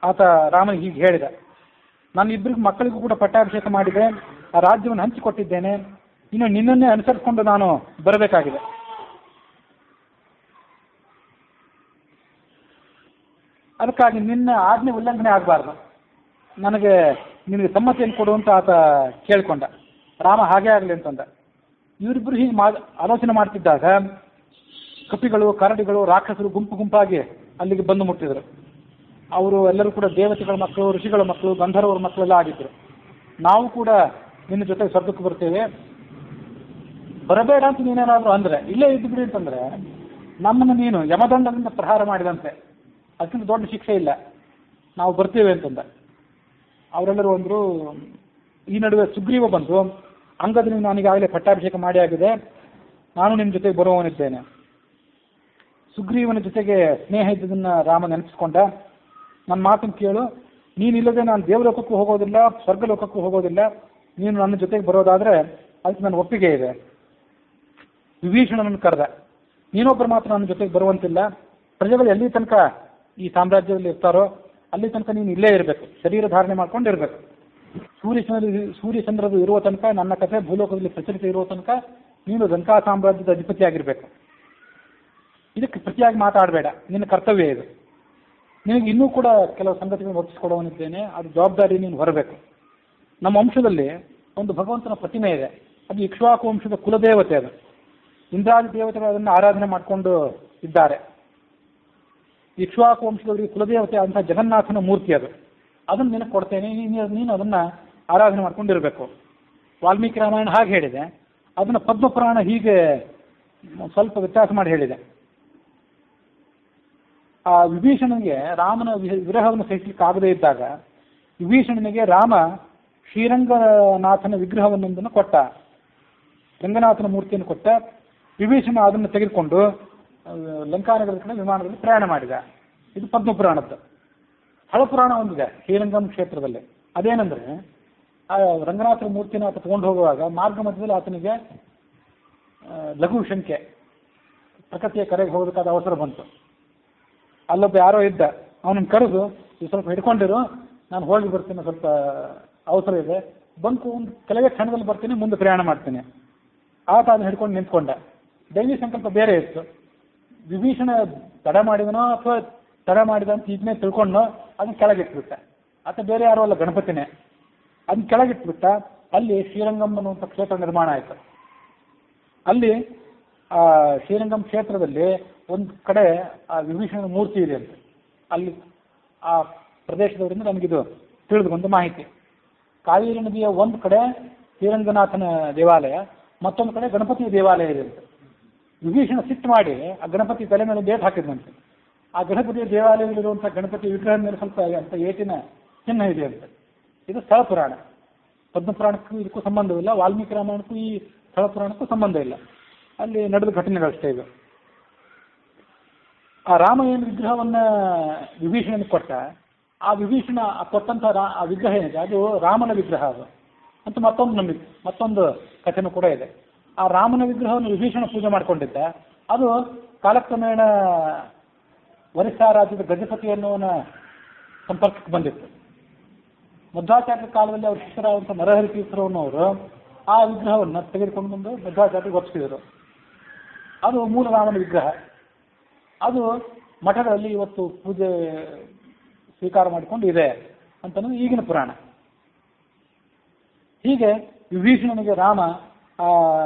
ಆತ ರಾಮನಿಗೆ ಹೀಗೆ ಹೇಳಿದ, ನಾನು ಇಬ್ಬರಿಗೂ ಮಕ್ಕಳಿಗೂ ಕೂಡ ಪಟ್ಟಾಭಿಷೇಕ ಮಾಡಿದೆ, ಆ ರಾಜ್ಯವನ್ನು ಹಂಚಿಕೊಟ್ಟಿದ್ದೇನೆ, ಇನ್ನು ನಿನ್ನನ್ನೇ ಅನುಸರಿಸಿಕೊಂಡು ನಾನು ಬರಬೇಕಾಗಿದೆ. ಅದಕ್ಕಾಗಿ ನಿನ್ನ ಆಜ್ಞೆ ಉಲ್ಲಂಘನೆ ಆಗಬಾರ್ದು, ನಿನಗೆ ಸಮ್ಮತಿಯನ್ನು ಕೊಡುವಂತ ಆತ ಕೇಳಿಕೊಂಡ. ರಾಮ ಹಾಗೆ ಆಗಲಿ ಅಂತಂದ. ಇವರಿಬ್ಬರು ಹೀಗೆ ಆಲೋಚನೆ ಮಾಡ್ತಿದ್ದಾಗ ಕಪಿಗಳು, ಕರಡಿಗಳು, ರಾಕ್ಷಸರು ಗುಂಪು ಗುಂಪಾಗಿ ಅಲ್ಲಿಗೆ ಬಂದು ಮುಟ್ಟಿದ್ರು. ಅವರು ಎಲ್ಲರೂ ಕೂಡ ದೇವತೆಗಳ ಮಕ್ಕಳು, ಋಷಿಗಳ ಮಕ್ಕಳು, ಗಂಧರ್ವರ ಮಕ್ಕಳೆಲ್ಲ ಆಗಿದ್ರು. ನಾವು ಕೂಡ ನಿನ್ನ ಜೊತೆ ಸ್ವರ್ಗಕ್ಕೆ ಬರ್ತೇವೆ, ಬರಬೇಡ ಅಂತ ನೀನೇನಾದ್ರು ಅಂದ್ರೆ, ಇಲ್ಲೇ ಇದ್ದುಬಿಡಿ ಅಂತಂದ್ರೆ ನಮ್ಮನ್ನು ನೀನು ಯಮದಂಡದಿಂದ ಪ್ರಹಾರ ಮಾಡಿದಂತೆ, ಅದಕ್ಕಿಂತ ದೊಡ್ಡ ಶಿಕ್ಷೆ ಇಲ್ಲ, ನಾವು ಬರ್ತೇವೆ ಅಂತಂದ. ಅವರೆಲ್ಲರೂ ಅಂದರು. ಈ ನಡುವೆ ಸುಗ್ರೀವ ಬಂದು, ಅಂಗದ ನನಗಾಗಲೇ ಪಟ್ಟಾಭಿಷೇಕ ಮಾಡಿ ಆಗಿದೆ, ನಾನು ನಿಮ್ಮ ಜೊತೆಗೆ ಬರುವವನಿದ್ದೇನೆ. ಸುಗ್ರೀವನ ಜೊತೆಗೆ ಸ್ನೇಹ ಇದ್ದದನ್ನ ರಾಮ ನೆನಪಿಸ್ಕೊಂಡ. ನನ್ನ ಮಾತನ್ನು ಕೇಳು, ನೀನಿಲ್ಲದೆ ನಾನು ದೇವಲೋಕಕ್ಕೂ ಹೋಗೋದಿಲ್ಲ, ಸ್ವರ್ಗಲೋಕಕ್ಕೂ ಹೋಗೋದಿಲ್ಲ, ನೀನು ನನ್ನ ಜೊತೆಗೆ ಬರೋದಾದ್ರೆ ಅದಕ್ಕೆ ನನ್ನ ಒಪ್ಪಿಗೆ ಇದೆ. ವಿಭೀಷಣನನ್ನು ಕರೆದ. ನೀನೊಬ್ಬರು ಮಾತ್ರ ನನ್ನ ಜೊತೆಗೆ ಬರುವಂತಿಲ್ಲ, ಪ್ರಜೆಗಳು ಎಲ್ಲಿ ತನಕ ಈ ಸಾಮ್ರಾಜ್ಯದಲ್ಲಿ ಇರ್ತಾರೋ ಅಲ್ಲಿ ತನಕ ನೀನು ಇಲ್ಲೇ ಇರಬೇಕು, ಶರೀರ ಧಾರಣೆ ಮಾಡ್ಕೊಂಡು ಇರಬೇಕು. ಸೂರ್ಯಚಂದ್ರರು ಇರುವ ತನಕ, ನನ್ನ ಕಥೆ ಭೂಲೋಕದಲ್ಲಿ ಪ್ರಚಲಿತ ಇರುವ ತನಕ ನೀನು ಲಂಕಾ ಸಾಮ್ರಾಜ್ಯದ ಅಧಿಪತಿಯಾಗಿರ್ಬೇಕು. ಇದಕ್ಕೆ ಪ್ರತಿಯಾಗಿ ಮಾತಾಡಬೇಡ, ನಿನ್ನ ಕರ್ತವ್ಯ ಇದು. ನಿನಗೆ ಇನ್ನೂ ಕೂಡ ಕೆಲವು ಸಂಗತಿಗಳನ್ನು ಒಪ್ಪಿಸಿಕೊಡುವನಿದ್ದೇನೆ, ಅದು ಜವಾಬ್ದಾರಿ ನೀನು ಹೊರಬೇಕು. ನಮ್ಮ ವಂಶದಲ್ಲಿ ಒಂದು ಭಗವಂತನ ಪ್ರತಿಮೆ ಇದೆ, ಅದು ಇಕ್ಷ್ವಾಕು ವಂಶದ ಕುಲದೇವತೆ. ಅದು ಇಂದ್ರಾದಿ ದೇವತೆಗಳು ಅದನ್ನು ಆರಾಧನೆ ಮಾಡಿಕೊಂಡು ಇದ್ದಾರೆ. ಇಕ್ಷ್ವಾಕು ವಂಶದವರಿಗೆ ಕುಲದೇವತೆ ಅಂತ ಜಗನ್ನಾಥನ ಮೂರ್ತಿ ಅದು. ಅದನ್ನು ನಿನಗೆ ಕೊಡ್ತೇನೆ, ನೀನು ಅದನ್ನು ಆರಾಧನೆ ಮಾಡ್ಕೊಂಡಿರಬೇಕು. ವಾಲ್ಮೀಕಿ ರಾಮಾಯಣ ಹಾಗೆ ಹೇಳಿದೆ, ಅದನ್ನು ಪದ್ಮಪುರಾಣ ಹೀಗೆ ಸ್ವಲ್ಪ ವ್ಯತ್ಯಾಸ ಮಾಡಿ ಹೇಳಿದೆ. ಆ ವಿಭೀಷಣನಿಗೆ ರಾಮನ ವಿರಹವನ್ನು ಸಹಿಸಲಿಕ್ಕೆ ಆಗದೇ ಇದ್ದಾಗ ವಿಭೀಷಣನಿಗೆ ರಾಮ ಶ್ರೀರಂಗನಾಥನ ವಿಗ್ರಹವನ್ನೊಂದನ್ನು ಕೊಟ್ಟ, ರಂಗನಾಥನ ಮೂರ್ತಿಯನ್ನು ಕೊಟ್ಟ. ವಿಭೀಷಣ ಅದನ್ನು ತೆಗೆದುಕೊಂಡು ಲಂಕಾನಗರದ ಕಡೆ ವಿಮಾನದಲ್ಲಿ ಪ್ರಯಾಣ ಮಾಡಿದ. ಇದು ಪದ್ಮಪುರಾಣದ್ದು. ಹಳಪುರಾಣ ಒಂದಿದೆ ಶ್ರೀರಂಗಂ ಕ್ಷೇತ್ರದಲ್ಲಿ. ಅದೇನೆಂದರೆ, ಆ ರಂಗನಾಥನ ಮೂರ್ತಿನ ಆತ ತಗೊಂಡು ಹೋಗುವಾಗ ಮಾರ್ಗ ಮಧ್ಯದಲ್ಲಿ ಆತನಿಗೆ ಲಘು ಶಂಕೆ, ಪ್ರಕೃತಿಯ ಕರೆಗೆ ಹೋಗಬೇಕಾದ ಅವಸರ ಬಂತು. ಅಲ್ಲೊಬ್ಬ ಯಾರೋ ಇದ್ದ, ಅವನನ್ನು ಕರೆದು ಸ್ವಲ್ಪ ಹಿಡ್ಕೊಂಡಿರು, ನಾನು ಹೋಗಿ ಬರ್ತೀನಿ, ಸ್ವಲ್ಪ ಅವಸರ ಇದೆ, ಬಂತು ಒಂದು ಕೆಲವೇ ಕ್ಷಣದಲ್ಲಿ ಬರ್ತೀನಿ, ಮುಂದೆ ಪ್ರಯಾಣ ಮಾಡ್ತೀನಿ. ಆತ ಅದನ್ನು ಹಿಡ್ಕೊಂಡು ನಿಂತ್ಕೊಂಡ. ದೈವಿ ಸಂಕಲ್ಪ ಬೇರೆ ಇತ್ತು. ವಿಭೀಷಣ ತಡ ಮಾಡಿದನೋ ಅಥವಾ ತಡ ಮಾಡಿದ ಅಂತ ಇದನ್ನೇ ತಿಳ್ಕೊಂಡು ಅದನ್ನ ಕೆಳಗಿಟ್ಬಿಟ್ಟ. ಆತ ಬೇರೆ ಯಾರೋ ಅಲ್ಲ, ಗಣಪತಿನೇ. ಅದನ್ನ ಕೆಳಗಿಟ್ಬಿಟ್ಟ. ಅಲ್ಲಿ ಶ್ರೀರಂಗಂ ಅನ್ನುವಂಥ ಕ್ಷೇತ್ರ ನಿರ್ಮಾಣ ಆಯಿತು. ಅಲ್ಲಿ ಆ ಶ್ರೀರಂಗಂ ಕ್ಷೇತ್ರದಲ್ಲಿ ಒಂದು ಕಡೆ ಆ ವಿಭೀಷಣನ ಮೂರ್ತಿ ಇದೆ ಅಂತ. ಅಲ್ಲಿ ಆ ಪ್ರದೇಶದವರಿಂದ ನಮಗಿದು ತಿಳಿದು ಒಂದು ಮಾಹಿತಿ. ಕಾವೇರಿ ನದಿಯ ಒಂದು ಕಡೆ ಶ್ರೀರಂಗನಾಥನ ದೇವಾಲಯ, ಮತ್ತೊಂದು ಕಡೆ ಗಣಪತಿಯ ದೇವಾಲಯ ಇದೆ ಅಂತ. ವಿಭೀಷಣ ಸಿಟ್ಟು ಮಾಡಿ ಆ ಗಣಪತಿ ತಲೆ ಮೇಲೆ ಡೇಟ್ ಹಾಕಿದಂತೆ. ಆ ಗಣಪತಿಯ ದೇವಾಲಯದಲ್ಲಿರುವಂಥ ಗಣಪತಿ ವಿಗ್ರಹದ ಮೇಲೆ ಸ್ವಲ್ಪ ಅಂತ ಏಟಿನ ಚಿಹ್ನ ಇದೆ ಅಂತ. ಇದು ಸ್ಥಳ ಪುರಾಣ. ಪದ್ಮಪುರಾಣಕ್ಕೂ ಇದಕ್ಕೂ ಸಂಬಂಧವಿಲ್ಲ, ವಾಲ್ಮೀಕಿ ರಾಮಾಯಣಕ್ಕೂ ಈ ಸ್ಥಳ ಪುರಾಣಕ್ಕೂ ಸಂಬಂಧ ಇಲ್ಲ. ಅಲ್ಲಿ ನಡೆದ ಘಟನೆಗಳಷ್ಟೇ ಇದು. ಆ ರಾಮ ಏನು ವಿಗ್ರಹವನ್ನ ವಿಭೀಷಣನಿಗೆ ಕೊಟ್ಟ, ಆ ವಿಭೀಷಣ ಕೊಟ್ಟಂತ ಆ ವಿಗ್ರಹ ಏನಿದೆ ಅದು ರಾಮನ ವಿಗ್ರಹ ಅದು ಅಂತ ಮತ್ತೊಂದು ಕಥೆನೂ ಕೂಡ ಇದೆ. ಆ ರಾಮನ ವಿಗ್ರಹವನ್ನು ವಿಭೀಷಣ ಪೂಜೆ ಮಾಡಿಕೊಂಡಿದ್ದ. ಅದು ಕಾಲಕ್ರಮೇಣ ಒರಿಸ್ಸಾ ರಾಜ್ಯದ ಗಜಪತಿ ಅನ್ನುವನ ಸಂಪರ್ಕಕ್ಕೆ ಬಂದಿತ್ತು. ಮಧ್ವಾಚಾರ್ಯ ಕಾಲದಲ್ಲಿ ಅವ್ರ ಶಿಷ್ಯರಾದಂಥ ನರಹರಿ ತೀರ್ಥರವನ್ನವರು ಆ ವಿಗ್ರಹವನ್ನು ತೆಗೆದುಕೊಂಡು ಬಂದು ಮಧ್ವಾಚಾರ್ಯರಿಗೆ ಒಪ್ಪಿಸಿದರು. ಅದು ಮೂಲ ರಾಮನ ವಿಗ್ರಹ. ಅದು ಮಠಗಳಲ್ಲಿ ಇವತ್ತು ಪೂಜೆ ಸ್ವೀಕಾರ ಮಾಡಿಕೊಂಡು ಇದೆ ಅಂತನ್ನೋದು ಈಗಿನ ಪುರಾಣ. ಹೀಗೆ ವಿಭೀಷಣನಿಗೆ ರಾಮ ಆ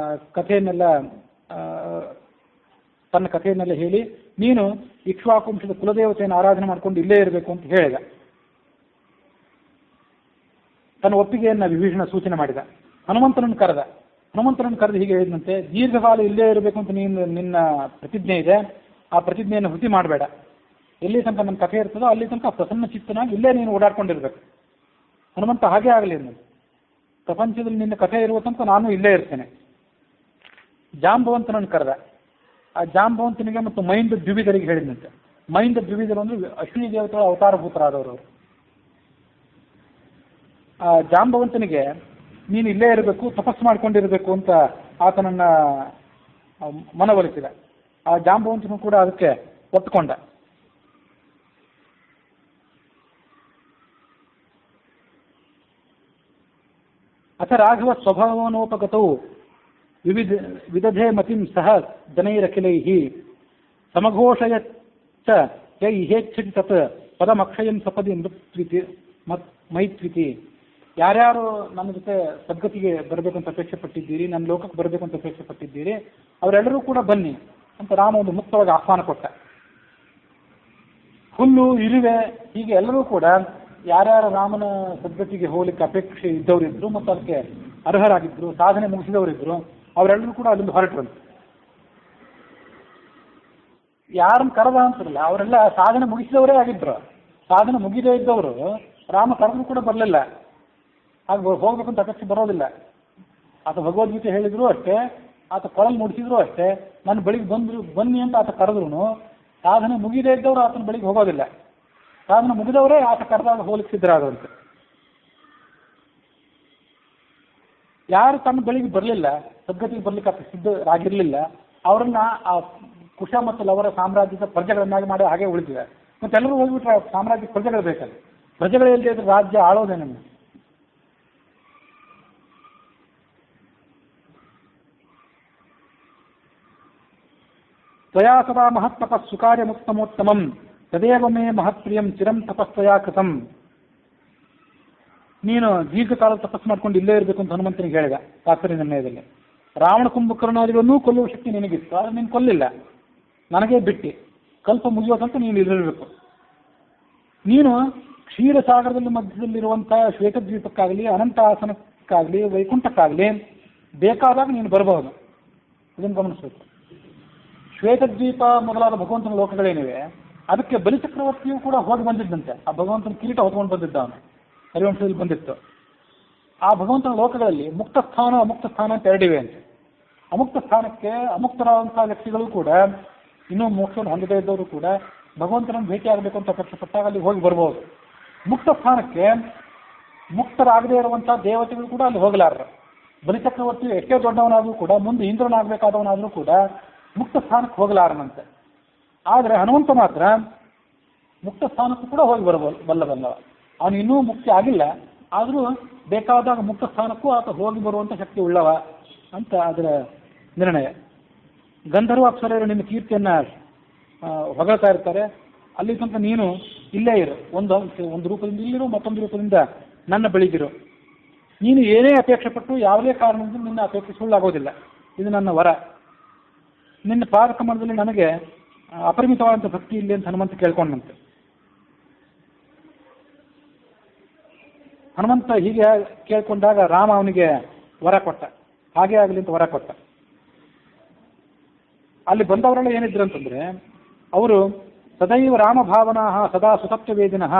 ಕಥೆಯನ್ನೆಲ್ಲ ತನ್ನ ಕಥೆಯನ್ನೆಲ್ಲ ಹೇಳಿ, ನೀನು ಇಕ್ಷ್ವಾಕುವಂಶದ ಕುಲದೇವತೆಯನ್ನು ಆರಾಧನೆ ಮಾಡಿಕೊಂಡು ಇಲ್ಲೇ ಇರಬೇಕು ಅಂತ ಹೇಳಿದ. ತನ್ನ ಒಪ್ಪಿಗೆಯನ್ನು ವಿಭೀಷಣ ಸೂಚನೆ ಮಾಡಿದ. ಹನುಮಂತನನ್ನು ಕರೆದು ಹೀಗೆ ಹೇಳಿದಂತೆ, ದೀರ್ಘಕಾಲ ಇಲ್ಲೇ ಇರಬೇಕು ಅಂತ ನಿನ್ನ ಪ್ರತಿಜ್ಞೆ ಇದೆ, ಆ ಪ್ರತಿಜ್ಞೆಯನ್ನು ಹುಸಿ ಮಾಡಬೇಡ. ಎಲ್ಲಿ ತನಕ ನನ್ನ ಕಥೆ ಇರ್ತದೋ ಅಲ್ಲಿ ತನಕ ಪ್ರಸನ್ನ ಚಿತ್ತನಾಗಿ ಇಲ್ಲೇ ನೀನು ಓಡಾಡ್ಕೊಂಡಿರ್ಬೇಕು. ಹನುಮಂತ ಹಾಗೆ ಆಗಲಿ ಅನ್ನೋದು. ಪ್ರಪಂಚದಲ್ಲಿ ನಿನ್ನ ಕಥೆ ಇರುವ ತನಕ ನಾನು ಇಲ್ಲೇ ಇರ್ತೇನೆ. ಜಾಂಬವಂತನನ್ನು ಕರೆದ. ಆ ಜಾಂಬವಂತನಿಗೆ ಮತ್ತು ಮೈಂದ ದ್ವಿವಿಧರಿಗೆ ಹೇಳಿದಂತೆ. ಮೈಂದ ದ್ವಿವಿಧರು ಅಂದ್ರೆ ಅಶ್ವಿನಿ ದೇವತೆಗಳ ಅವತಾರಭೂತರಾದವರು. ಆ ಜಾಂಬವಂತನಿಗೆ ನೀನು ಇಲ್ಲೇ ಇರಬೇಕು, ತಪಸ್ಸು ಮಾಡ್ಕೊಂಡಿರಬೇಕು ಅಂತ ಆತನನ್ನ ಮನವೊಲಿಸಿದ. ಆ ಜಾಂಬವಂತನು ಕೂಡ ಅದಕ್ಕೆ ಒಪ್ಪಿಕೊಂಡ. ಅಥ ರಾಘವ ಸ್ವಭಾವನೋಪಗತವು ವಿದಧೆ ಮತಿಂ ಸಹ ಜನೈರಖಿಲೈಃ ಸಮಘೋಷಯಚ್ಚ ಯೈ ಹೇಚ್ಛತಿ ತತ್ ಪದಮಕ್ಷಯಂ ಸಪದಿ ಮೈತ್ರಿತಿ. ಯಾರ್ಯಾರು ನನ್ನ ಜೊತೆ ಸದ್ಗತಿಗೆ ಬರಬೇಕಂತ ಅಪೇಕ್ಷೆ ಪಟ್ಟಿದ್ದೀರಿ, ನನ್ನ ಲೋಕಕ್ಕೆ ಬರಬೇಕಂತ ಅಪೇಕ್ಷೆ ಪಟ್ಟಿದ್ದೀರಿ, ಅವರೆಲ್ಲರೂ ಕೂಡ ಬನ್ನಿ ಅಂತ ರಾಮ ಒಂದು ಮುಕ್ತವಾಗಿ ಆಹ್ವಾನ ಕೊಟ್ಟ. ಹುಲ್ಲು ಇರುವೆ ಹೀಗೆ ಎಲ್ಲರೂ ಕೂಡ ಯಾರ್ಯಾರ ರಾಮನ ಸದ್ಗತಿಗೆ ಹೋಗ್ಲಿಕ್ಕೆ ಅಪೇಕ್ಷೆ ಇದ್ದವರಿದ್ರು ಮತ್ತು ಅದಕ್ಕೆ ಅರ್ಹರಾಗಿದ್ರು, ಸಾಧನೆ ಮುಗಿಸಿದವರಿದ್ರು, ಅವರೆಲ್ಲರೂ ಕೂಡ ಅಲ್ಲಿಂದ ಹೊರಟರಂತೆ. ಯಾರನ್ನು ಕರೆದ ಅಂತಿರಲಿಲ್ಲ, ಅವರೆಲ್ಲ ಸಾಧನೆ ಮುಗಿಸಿದವರೇ ಆಗಿದ್ರು. ಸಾಧನೆ ಮುಗಿದೇ ಇದ್ದವರು ರಾಮ ಕರೆದು ಕೂಡ ಬರಲಿಲ್ಲ, ಹಾಗೆ ಹೋಗ್ಬೇಕಂತ ಅಪೇಕ್ಷೆ ಬರೋದಿಲ್ಲ. ಆತ ಭಗವದ್ಗೀತೆ ಹೇಳಿದ್ರು ಅಷ್ಟೇ, ಆತ ಕೊಳಲು ನುಡಿಸಿದ್ರು ಅಷ್ಟೇ, ನನ್ನ ಬಳಿಗೆ ಬನ್ನಿ ಅಂತ ಆತ ಕರೆದ್ರು ಸಾಧನೆ ಮುಗಿದೇ ಇದ್ದವರು ಆತನ ಬಳಿಗೆ ಹೋಗೋದಿಲ್ಲ. ಸಾಧನೆ ಮುಗಿದವರೇ ಆತ ಕರೆದಾಗ ಹೋಗ್ಲಿಕ್ಕೆ ಸಿದ್ಧರಾದಂತೆ. ಯಾರು ತನ್ನ ಬಳಿಗೆ ಬರಲಿಲ್ಲ, ಸದ್ಗತಿಗೆ ಬರ್ಲಿಕ್ಕೆ ಸಿದ್ಧರಾಗಿರಲಿಲ್ಲ, ಅವರನ್ನ ಆ ಕುಶ ಮತ್ತು ಲವರ ಸಾಮ್ರಾಜ್ಯದ ಪ್ರಜೆಗಳನ್ನಾಗಿ ಮಾಡಿ ಹಾಗೆ ಉಳಿದಿದೆ. ಮತ್ತೆಲ್ಲರೂ ಹೋಗ್ಬಿಟ್ರೆ ಸಾಮ್ರಾಜ್ಯ ಪ್ರಜೆಗಳು ಬೇಕಲ್ಲ, ಪ್ರಜೆಗಳೇ ಇಲ್ಲದೆ ಇದ್ರೆ ರಾಜ್ಯ ಆಳೋದೇನನ್ನು. ತ್ವಯಾ ಸದಾ ಮಹತ್ತಪಸ್ ಸುಕಾರ್ಯಮುತ್ತಮೋತ್ತಮಂ ತದೇವ ಮೇ ಮಹತ್ಪ್ರಿಯಂ ಚಿರಂ ತಪಸ್ತ್ವಯಾ ಕೃತಂ. ನೀನು ದೀರ್ಘಕಾಲ ತಪಸ್ಸು ಮಾಡ್ಕೊಂಡು ಇಲ್ಲೇ ಇರಬೇಕು ಅಂತ ಹನುಮಂತನಿಗೆ ಹೇಳಿದ ತಾತ್ಪರ್ಯ ನಿರ್ಣಯದಲ್ಲಿ. ರಾವಣ ಕುಂಭಕರ್ಣಾದಿಗಳನ್ನೂ ಕೊಲ್ಲುವ ಶಕ್ತಿ ನಿನಗಿತ್ತು, ಆದರೆ ನೀನು ಕೊಲ್ಲಿಲ್ಲ, ನನಗೇ ಬಿಟ್ಟು ಕಲ್ಪ ಮುಗಿಯೋದಂತ ನೀನು ಇಲ್ಲಿರಬೇಕು. ನೀನು ಕ್ಷೀರಸಾಗರದಲ್ಲಿ ಮಧ್ಯದಲ್ಲಿರುವಂಥ ಶ್ವೇತದ್ವೀಪಕ್ಕಾಗಲಿ, ಅನಂತ ಆಸನಕ್ಕಾಗಲಿ, ವೈಕುಂಠಕ್ಕಾಗಲಿ ಬೇಕಾದಾಗ ನೀನು ಬರಬಹುದು. ಇದನ್ನು ಗಮನಿಸಬೇಕು. ಶ್ವೇತದ್ವೀಪ ಮೊದಲಾದ ಭಗವಂತನ ಲೋಕಗಳೇನಿವೆ ಅದಕ್ಕೆ ಬಲಿಚಕ್ರವರ್ತಿಯೂ ಕೂಡ ಹೋಗಿ ಬಂದಿದ್ದಂತೆ. ಆ ಭಗವಂತನ ಕಿರೀಟ ಹೊತ್ಕೊಂಡು ಬಂದಿದ್ದ, ಅವನು ಹರಿವಂಶದಲ್ಲಿ ಬಂದಿತ್ತು. ಆ ಭಗವಂತನ ಲೋಕಗಳಲ್ಲಿ ಮುಕ್ತ ಸ್ಥಾನ ಅಮುಕ್ತ ಸ್ಥಾನ ಅಂತ ಎರಡಿವೆ ಅಂತೆ. ಅಮುಕ್ತ ಸ್ಥಾನಕ್ಕೆ ಅಮುಕ್ತರಾದಂತಹ ವ್ಯಕ್ತಿಗಳು ಕೂಡ, ಇನ್ನೂ ಮೋಕ್ಷವನ್ನು ಹೊಂದದೇ ಇದ್ದವರು ಕೂಡ ಭಗವಂತನನ್ನು ಭೇಟಿಯಾಗಬೇಕು ಅಂತ ಕಷ್ಟಪಟ್ಟಾಗ ಅಲ್ಲಿ ಹೋಗಿ ಬರ್ಬೋದು. ಮುಕ್ತ ಸ್ಥಾನಕ್ಕೆ ಮುಕ್ತರಾಗದೇ ಇರುವಂತಹ ದೇವತೆಗಳು ಕೂಡ ಅಲ್ಲಿ ಹೋಗಲಾರರು. ಬಲಿಚಕ್ರವರ್ತಿ ಎಷ್ಟೇ ದೊಡ್ಡವನಾದರೂ ಕೂಡ, ಮುಂದೆ ಇಂದ್ರನಾಗಬೇಕಾದವನಾದರೂ ಕೂಡ ಮುಕ್ತ ಸ್ಥಾನಕ್ಕೆ ಹೋಗಲಾರನಂತೆ. ಆದರೆ ಹನುಮಂತ ಮಾತ್ರ ಮುಕ್ತ ಸ್ಥಾನಕ್ಕೂ ಕೂಡ ಹೋಗಿ ಬಲ್ಲವ. ಅವನು ಇನ್ನೂ ಮುಕ್ತಿ ಆಗಿಲ್ಲ, ಆದರೂ ಬೇಕಾದಾಗ ಮುಕ್ತ ಸ್ಥಾನಕ್ಕೂ ಆತ ಹೋಗಿ ಬರುವಂಥ ಶಕ್ತಿ ಉಳ್ಳವ ಅಂತ ಅದರ ನಿರ್ಣಯ. ಗಂಧರ್ವ ಅಪ್ಸರೆಯರು ನಿನ್ನ ಕೀರ್ತಿಯನ್ನು ಹೊಗಳ್ತಾ ಇರ್ತಾರೆ. ಅಲ್ಲಿ ತನಕ ನೀನು ಇಲ್ಲೇ ಇರು, ಒಂದು ರೂಪದಿಂದ ಇಲ್ಲಿರು, ಮತ್ತೊಂದು ರೂಪದಿಂದ ನನ್ನ ಬಳಿಗಿರು. ನೀನು ಏನೇ ಅಪೇಕ್ಷೆ ಪಟ್ಟು ಯಾವುದೇ ಕಾರಣದಿಂದ ನಿನ್ನ ಅಪೇಕ್ಷೆ ಸುಳ್ಳಾಗೋದಿಲ್ಲ. ಇದು ನನ್ನ ವರ. ನಿನ್ನ ಪಾದಕಮಲದಲ್ಲಿ ನನಗೆ ಅಪರಿಮಿತವಾದಂಥ ಭಕ್ತಿ ಇಲ್ಲಿ ಅಂತ ಹನುಮಂತ ಕೇಳ್ಕೊಂಡಂತೆ. ಹನುಮಂತ ಹೀಗೆ ಕೇಳ್ಕೊಂಡಾಗ ರಾಮ ಅವನಿಗೆ ವರ ಕೊಟ್ಟ, ಹಾಗೆ ಆಗಲಿ ಅಂತ ವರ ಕೊಟ್ಟ. ಅಲ್ಲಿ ಬಂದವರೆಲ್ಲ ಏನಿದ್ರು ಅಂತಂದ್ರೆ, ಅವರು ಸದೈವ ರಾಮ ಭಾವನಾ ಸದಾ ಸುತತ್ವ ವೇದಿನಃ,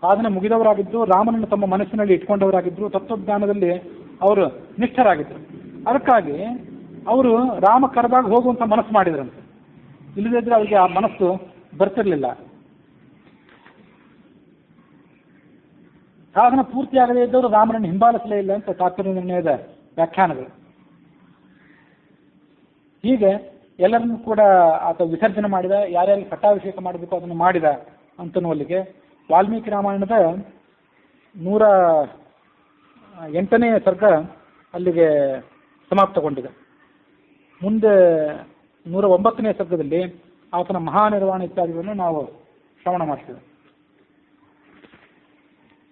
ಸಾಧನೆ ಮುಗಿದವರಾಗಿದ್ದು ರಾಮನನ್ನು ತಮ್ಮ ಮನಸ್ಸಿನಲ್ಲಿ ಇಟ್ಕೊಂಡವರಾಗಿದ್ದರು, ತತ್ವಜ್ಞಾನದಲ್ಲಿ ಅವರು ನಿಷ್ಠರಾಗಿದ್ದರು. ಅದಕ್ಕಾಗಿ ಅವರು ರಾಮ ಕರೆದಾಗ ಹೋಗುವಂತ ಮನಸ್ಸು ಮಾಡಿದ್ರಂತೆ. ಇಲ್ಲದಿದ್ರೆ ಅವರಿಗೆ ಆ ಮನಸ್ಸು ಬರ್ತಿರ್ಲಿಲ್ಲ. ಸಾಧನ ಪೂರ್ತಿಯಾಗದೇ ಇದ್ದವರು ರಾಮನನ್ನು ಹಿಂಬಾಲಿಸಲೇ ಇಲ್ಲ ಅಂತ ತಾತ್ಪರ್ಯ ನಿರ್ಣಯದ ವ್ಯಾಖ್ಯಾನಗಳು. ಹೀಗೆ ಎಲ್ಲರನ್ನೂ ಕೂಡ ಆತ ವಿಸರ್ಜನೆ ಮಾಡಿದ. ಯಾರ್ಯಾರಿಗೆ ಪಟ್ಟಾಭಿಷೇಕ ಮಾಡಬೇಕು ಅದನ್ನು ಮಾಡಿದ ಅಂತನ್ನುವಲ್ಲಿಗೆ ವಾಲ್ಮೀಕಿ ರಾಮಾಯಣದ 108ನೇ ಸರ್ಗ ಅಲ್ಲಿಗೆ ಸಮಾಪ್ತಗೊಂಡಿದೆ. ಮುಂದೆ 109ನೇ ಸರ್ಗದಲ್ಲಿ ಆತನ ಮಹಾನಿರ್ವಾಣ ಇತ್ಯಾದಿಗಳನ್ನು ನಾವು ಶ್ರವಣ ಮಾಡ್ತೇವೆ.